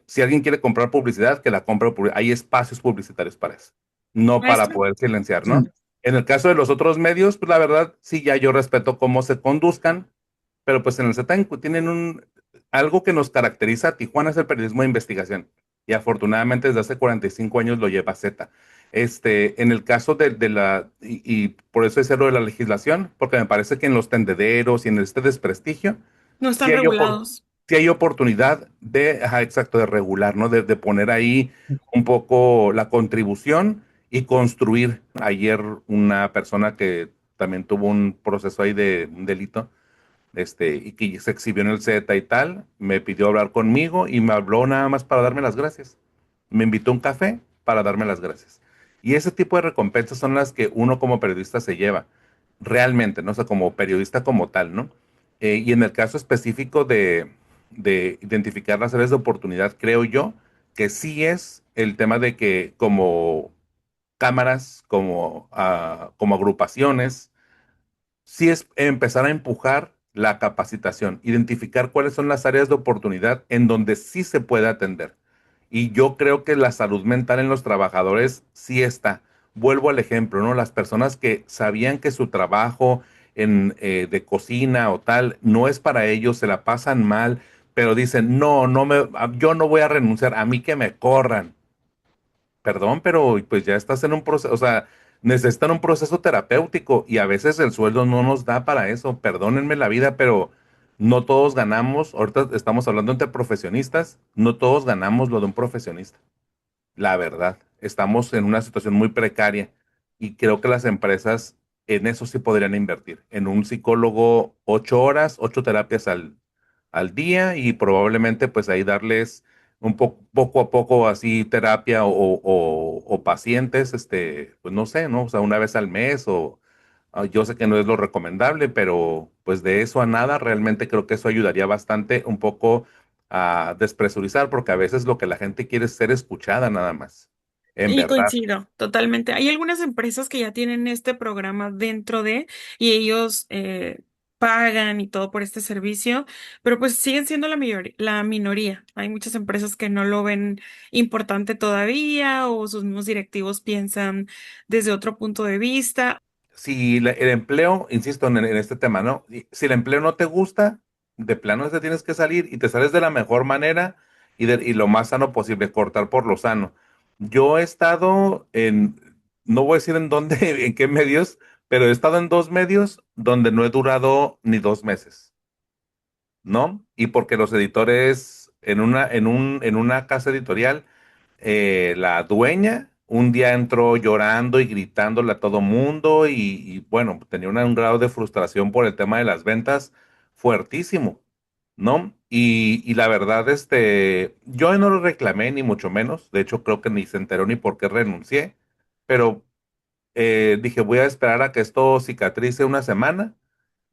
Si alguien quiere comprar publicidad, que la compre. Hay espacios publicitarios para eso, no para Maestro. poder silenciar, ¿no? Sí. En el caso de los otros medios, pues la verdad, sí, ya yo respeto cómo se conduzcan, pero pues en el Z tienen algo que nos caracteriza a Tijuana es el periodismo de investigación. Y afortunadamente desde hace 45 años lo lleva Z. En el caso y por eso es lo de la legislación, porque me parece que en los tendederos y en este desprestigio, No sí están hay, opor- regulados. sí hay oportunidad exacto, de regular, ¿no? De poner ahí un poco la contribución y construir. Ayer una persona que también tuvo un proceso ahí de un delito, y que se exhibió en el Z y tal, me pidió hablar conmigo y me habló nada más para darme las gracias. Me invitó a un café para darme las gracias. Y ese tipo de recompensas son las que uno como periodista se lleva, realmente, ¿no? O sea, como periodista como tal, ¿no? Y en el caso específico de identificar las áreas de oportunidad, creo yo que sí es el tema de que como cámaras, como agrupaciones, sí es empezar a empujar la capacitación, identificar cuáles son las áreas de oportunidad en donde sí se puede atender. Y yo creo que la salud mental en los trabajadores sí está. Vuelvo al ejemplo, ¿no? Las personas que sabían que su trabajo de cocina o tal no es para ellos, se la pasan mal, pero dicen, no, yo no voy a renunciar, a mí que me corran. Perdón, pero pues ya estás en un proceso, o sea, necesitan un proceso terapéutico y a veces el sueldo no nos da para eso. Perdónenme la vida, pero no todos ganamos. Ahorita estamos hablando entre profesionistas, no todos ganamos lo de un profesionista. La verdad, estamos en una situación muy precaria y creo que las empresas en eso sí podrían invertir. En un psicólogo 8 horas, 8 terapias al día y probablemente pues ahí darles poco a poco así terapia o pacientes, pues no sé, ¿no? O sea, una vez al mes yo sé que no es lo recomendable, pero pues de eso a nada, realmente creo que eso ayudaría bastante un poco a despresurizar, porque a veces lo que la gente quiere es ser escuchada nada más, en Y verdad. coincido totalmente. Hay algunas empresas que ya tienen este programa dentro de y ellos pagan y todo por este servicio, pero pues siguen siendo la minoría. Hay muchas empresas que no lo ven importante todavía o sus mismos directivos piensan desde otro punto de vista. Si el empleo, insisto en este tema, ¿no? Si el empleo no te gusta, de plano te tienes que salir y te sales de la mejor manera y lo más sano posible, cortar por lo sano. Yo he estado no voy a decir en dónde, en qué medios, pero he estado en 2 medios donde no he durado ni 2 meses, ¿no? Y porque los editores en una casa editorial, la dueña un día entró llorando y gritándole a todo mundo bueno, tenía un grado de frustración por el tema de las ventas fuertísimo, ¿no? Y la verdad, yo no lo reclamé ni mucho menos, de hecho creo que ni se enteró ni por qué renuncié, pero dije voy a esperar a que esto cicatrice una semana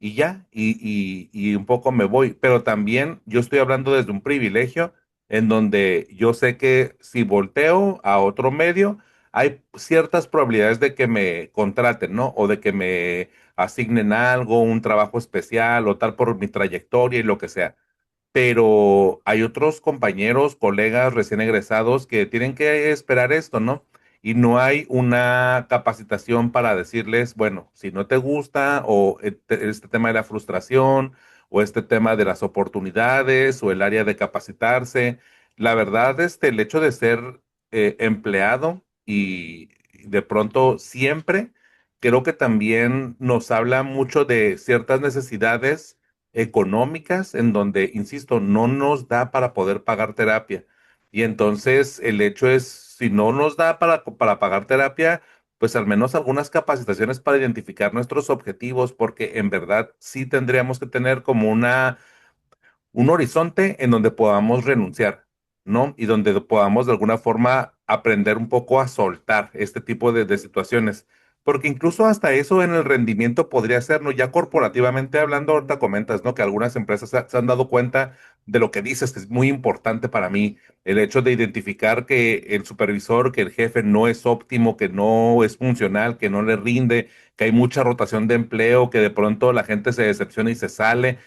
y ya, y un poco me voy. Pero también yo estoy hablando desde un privilegio en donde yo sé que si volteo a otro medio, hay ciertas probabilidades de que me contraten, ¿no? O de que me asignen algo, un trabajo especial o tal por mi trayectoria y lo que sea, pero hay otros compañeros, colegas recién egresados que tienen que esperar esto, ¿no? Y no hay una capacitación para decirles, bueno, si no te gusta o este tema de la frustración o este tema de las oportunidades o el área de capacitarse, la verdad, el hecho de ser empleado y de pronto siempre, creo que también nos habla mucho de ciertas necesidades económicas en donde, insisto, no nos da para poder pagar terapia. Y entonces el hecho es, si no nos da para pagar terapia, pues al menos algunas capacitaciones para identificar nuestros objetivos, porque en verdad sí tendríamos que tener como un horizonte en donde podamos renunciar, ¿no? Y donde podamos de alguna forma aprender un poco a soltar este tipo de situaciones. Porque incluso hasta eso en el rendimiento podría ser, ¿no? Ya corporativamente hablando, ahorita comentas, ¿no? Que algunas empresas se han dado cuenta de lo que dices, que es muy importante para mí, el hecho de identificar que el supervisor, que el jefe no es óptimo, que no es funcional, que no le rinde, que hay mucha rotación de empleo, que de pronto la gente se decepciona y se sale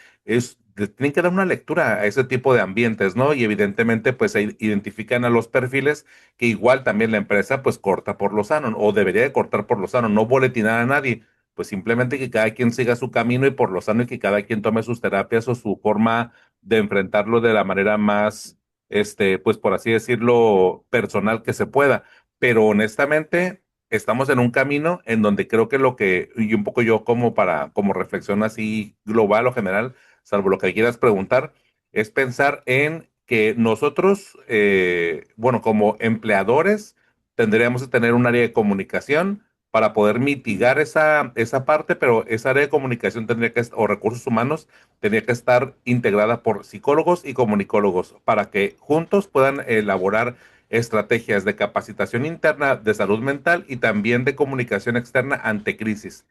tienen que dar una lectura a ese tipo de ambientes, ¿no? Y evidentemente, pues identifican a los perfiles que igual también la empresa, pues corta por lo sano, o debería de cortar por lo sano, no boletinar a nadie, pues simplemente que cada quien siga su camino y por lo sano y que cada quien tome sus terapias o su forma de enfrentarlo de la manera más, pues por así decirlo, personal que se pueda. Pero honestamente, estamos en un camino en donde creo que y un poco yo como reflexión así global o general, salvo lo que quieras preguntar, es pensar en que nosotros, bueno, como empleadores, tendríamos que tener un área de comunicación para poder mitigar esa parte, pero esa área de comunicación o recursos humanos, tendría que estar integrada por psicólogos y comunicólogos para que juntos puedan elaborar estrategias de capacitación interna de salud mental y también de comunicación externa ante crisis.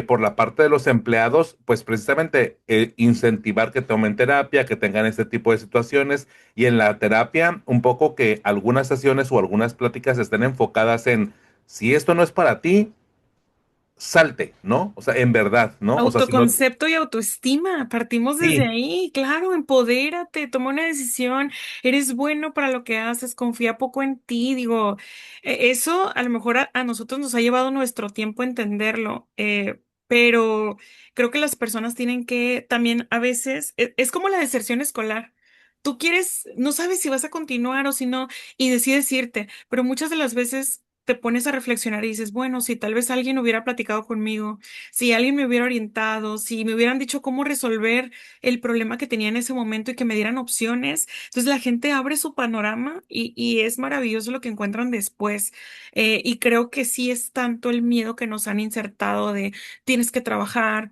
Por la parte de los empleados, pues precisamente incentivar que tomen terapia, que tengan este tipo de situaciones y en la terapia un poco que algunas sesiones o algunas pláticas estén enfocadas en si esto no es para ti, salte, ¿no? O sea, en verdad, ¿no? O sea, si no, Autoconcepto y autoestima, partimos desde sí, ahí, claro, empodérate, toma una decisión, eres bueno para lo que haces, confía poco en ti, digo, eso a lo mejor a nosotros nos ha llevado nuestro tiempo entenderlo, pero creo que las personas tienen que también a veces, es como la deserción escolar. Tú quieres, no sabes si vas a continuar o si no, y decides irte, pero muchas de las veces te pones a reflexionar y dices, bueno, si tal vez alguien hubiera platicado conmigo, si alguien me hubiera orientado, si me hubieran dicho cómo resolver el problema que tenía en ese momento y que me dieran opciones. Entonces la gente abre su panorama y es maravilloso lo que encuentran después. Y creo que sí es tanto el miedo que nos han insertado de tienes que trabajar.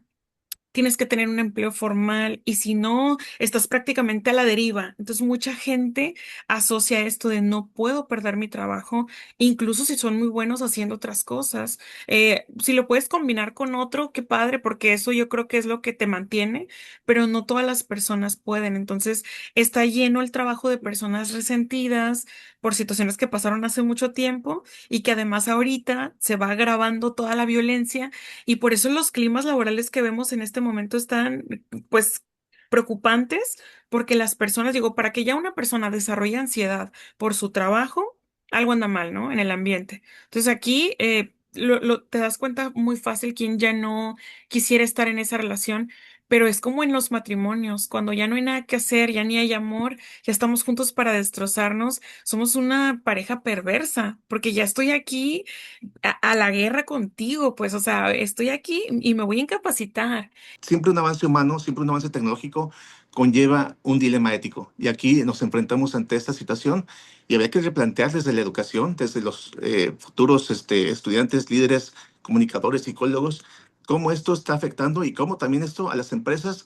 Tienes que tener un empleo formal y si no, estás prácticamente a la deriva. Entonces, mucha gente asocia esto de no puedo perder mi trabajo, incluso si son muy buenos haciendo otras cosas. Si lo puedes combinar con otro, qué padre, porque eso yo creo que es lo que te mantiene, pero no todas las personas pueden. Entonces, está lleno el trabajo de personas resentidas por situaciones que pasaron hace mucho tiempo y que además ahorita se va agravando toda la violencia y por eso los climas laborales que vemos en este momento están, pues, preocupantes, porque las personas, digo, para que ya una persona desarrolle ansiedad por su trabajo, algo anda mal, ¿no? En el ambiente. Entonces aquí te das cuenta muy fácil quien ya no quisiera estar en esa relación. Pero es como en los matrimonios, cuando ya no hay nada que hacer, ya ni hay amor, ya estamos juntos para destrozarnos, somos una pareja perversa, porque ya estoy aquí a la guerra contigo, pues, o sea, estoy aquí y me voy a incapacitar. Siempre un avance humano, siempre un avance tecnológico conlleva un dilema ético. Y aquí nos enfrentamos ante esta situación y habría que replantear desde la educación, desde los futuros estudiantes, líderes, comunicadores, psicólogos, cómo esto está afectando y cómo también esto a las empresas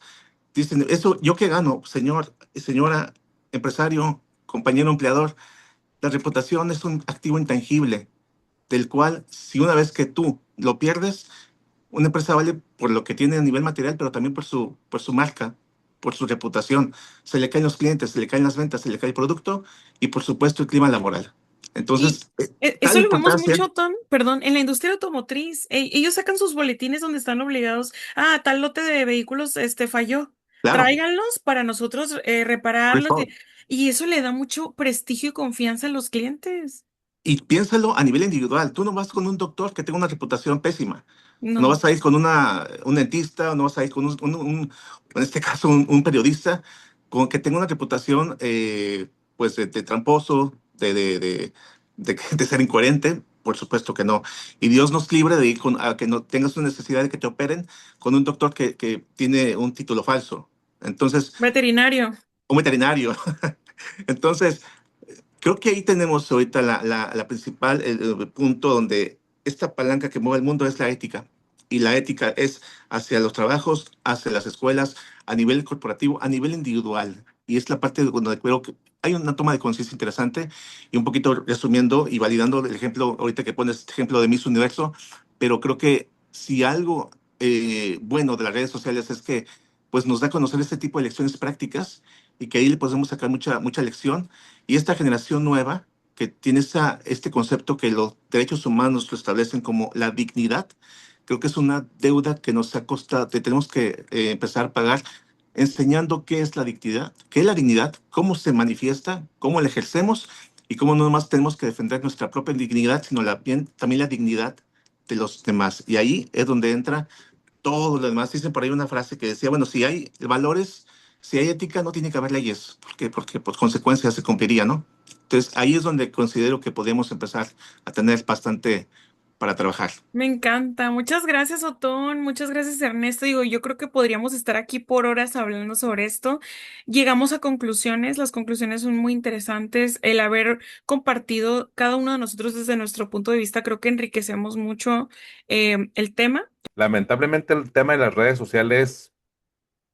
dicen, eso, ¿yo qué gano, señor, señora, empresario, compañero empleador? La reputación es un activo intangible, del cual si una vez que tú lo pierdes, una empresa vale por lo que tiene a nivel material, pero también por su marca, por su reputación. Se le caen los clientes, se le caen las ventas, se le cae el producto y por supuesto el clima laboral. Y Entonces, tal eso lo vemos importancia, mucho, Tom, perdón, en la industria automotriz. Ellos sacan sus boletines donde están obligados, tal lote de vehículos falló. claro, Tráiganlos para nosotros repararlos. Y eso le da mucho prestigio y confianza a los clientes. y piénsalo a nivel individual. Tú no vas con un doctor que tenga una reputación pésima. No No, vas a ir con un dentista, no vas a ir con en este caso, un periodista con que tenga una reputación pues de tramposo, de ser incoherente. Por supuesto que no. Y Dios nos libre de ir a que no tengas una necesidad de que te operen con un doctor que tiene un título falso. Entonces, veterinario. un veterinario. Entonces, creo que ahí tenemos ahorita la principal el punto donde esta palanca que mueve el mundo es la ética. Y la ética es hacia los trabajos, hacia las escuelas, a nivel corporativo, a nivel individual. Y es la parte donde creo que hay una toma de conciencia interesante y un poquito resumiendo y validando el ejemplo, ahorita que pones este ejemplo de Miss Universo, pero creo que si algo bueno de las redes sociales es que pues nos da a conocer este tipo de lecciones prácticas y que ahí le podemos sacar mucha lección y esta generación nueva que tiene este concepto que los derechos humanos lo establecen como la dignidad, creo que es una deuda que nos ha costado, que tenemos que empezar a pagar enseñando qué es la dignidad, cómo se manifiesta, cómo la ejercemos y cómo no nomás tenemos que defender nuestra propia dignidad, sino también la dignidad de los demás. Y ahí es donde entra todo lo demás. Dicen por ahí una frase que decía, bueno, si hay valores, si hay ética, no tiene que haber leyes, porque por consecuencia se cumpliría, ¿no? Entonces ahí es donde considero que podemos empezar a tener bastante para trabajar. Me encanta. Muchas gracias, Otón. Muchas gracias, Ernesto. Digo, yo creo que podríamos estar aquí por horas hablando sobre esto. Llegamos a conclusiones. Las conclusiones son muy interesantes. El haber compartido cada uno de nosotros desde nuestro punto de vista, creo que enriquecemos mucho el tema. Lamentablemente el tema de las redes sociales,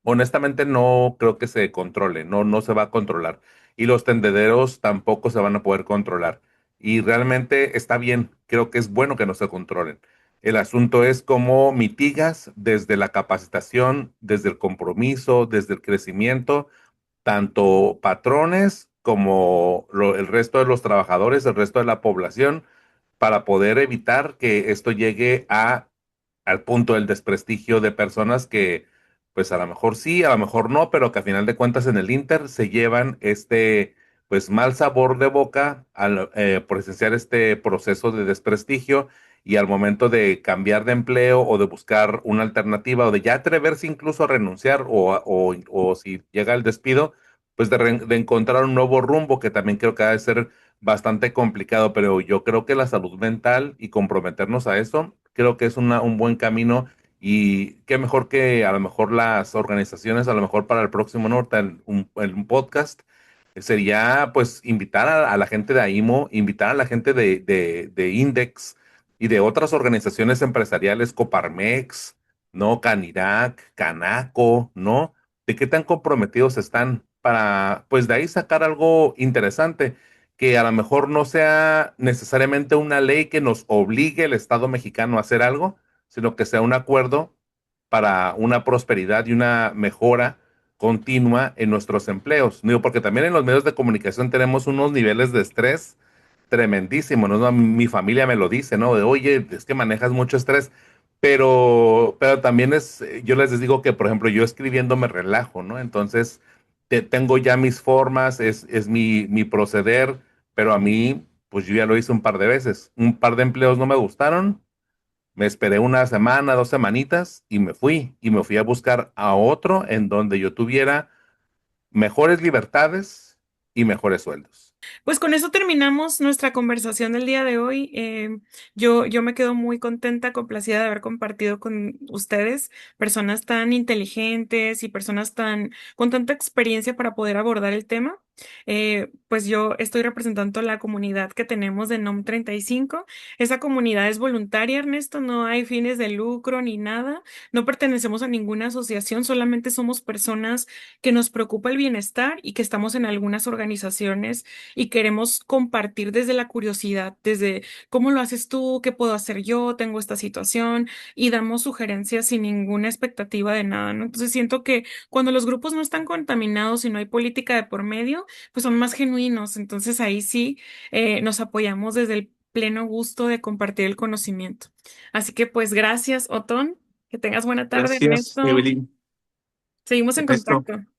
honestamente no creo que se controle, no se va a controlar. Y los tendederos tampoco se van a poder controlar. Y realmente está bien, creo que es bueno que no se controlen. El asunto es cómo mitigas desde la capacitación, desde el compromiso, desde el crecimiento, tanto patrones como el resto de los trabajadores, el resto de la población, para poder evitar que esto llegue al punto del desprestigio de personas que, pues a lo mejor sí, a lo mejor no, pero que a final de cuentas en el Inter se llevan pues mal sabor de boca al presenciar este proceso de desprestigio y al momento de cambiar de empleo o de buscar una alternativa o de ya atreverse incluso a renunciar o si llega el despido, pues de encontrar un nuevo rumbo que también creo que ha de ser bastante complicado, pero yo creo que la salud mental y comprometernos a eso, creo que es un buen camino y qué mejor que a lo mejor las organizaciones, a lo mejor para el próximo Norte, un podcast, sería pues invitar a la gente de AIMO, invitar a la gente de Index y de otras organizaciones empresariales, Coparmex, ¿no? Canirac, Canaco, ¿no? De qué tan comprometidos están para pues de ahí sacar algo interesante que a lo mejor no sea necesariamente una ley que nos obligue el Estado mexicano a hacer algo, sino que sea un acuerdo para una prosperidad y una mejora continua en nuestros empleos. Digo, porque también en los medios de comunicación tenemos unos niveles de estrés tremendísimos, ¿no? Mi familia me lo dice, ¿no? De, oye, es que manejas mucho estrés, pero también yo les digo que, por ejemplo, yo escribiendo me relajo, ¿no? Entonces, tengo ya mis formas, es mi proceder, pero a mí, pues yo ya lo hice un par de veces. Un par de empleos no me gustaron, me esperé una semana, 2 semanitas y me fui a buscar a otro en donde yo tuviera mejores libertades y mejores sueldos. Pues con eso terminamos nuestra conversación del día de hoy. Yo me quedo muy contenta, complacida de haber compartido con ustedes, personas tan inteligentes y personas con tanta experiencia para poder abordar el tema. Pues yo estoy representando la comunidad que tenemos de NOM 35. Esa comunidad es voluntaria, Ernesto, no hay fines de lucro ni nada. No pertenecemos a ninguna asociación, solamente somos personas que nos preocupa el bienestar y que estamos en algunas organizaciones y queremos compartir desde la curiosidad, desde cómo lo haces tú, qué puedo hacer yo, tengo esta situación y damos sugerencias sin ninguna expectativa de nada, ¿no? Entonces siento que cuando los grupos no están contaminados y no hay política de por medio, pues son más genuinos. Entonces ahí sí nos apoyamos desde el pleno gusto de compartir el conocimiento. Así que pues gracias, Otón. Que tengas buena tarde, Gracias, Ernesto. Evelyn. Seguimos en Ernesto, contacto.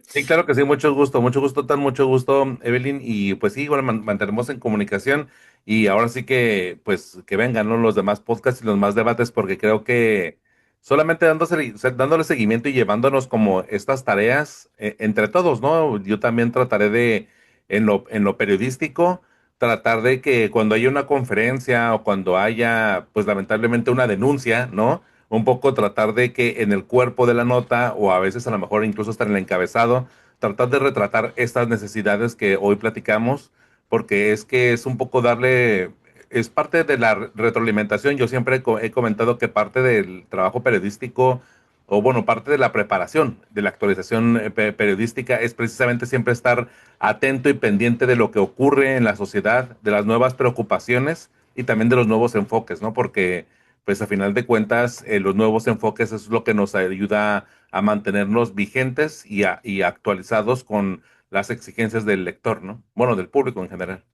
Sí, claro que sí, mucho gusto, tan mucho gusto, Evelyn, y pues sí, bueno, mantenemos en comunicación y ahora sí que, pues, que vengan, ¿no? Los demás podcasts y los más debates, porque creo que solamente dándole seguimiento y llevándonos como estas tareas entre todos, ¿no? Yo también trataré de, en lo periodístico, tratar de que cuando haya una conferencia o cuando haya, pues, lamentablemente una denuncia, ¿no? Un poco tratar de que en el cuerpo de la nota o a veces a lo mejor incluso hasta en el encabezado, tratar de retratar estas necesidades que hoy platicamos, porque es que es un poco darle, es parte de la retroalimentación. Yo siempre he comentado que parte del trabajo periodístico, o bueno, parte de la preparación, de la actualización periodística es precisamente siempre estar atento y pendiente de lo que ocurre en la sociedad, de las nuevas preocupaciones y también de los nuevos enfoques, ¿no? Porque pues a final de cuentas, los nuevos enfoques es lo que nos ayuda a mantenernos vigentes y actualizados con las exigencias del lector, ¿no? Bueno, del público en general.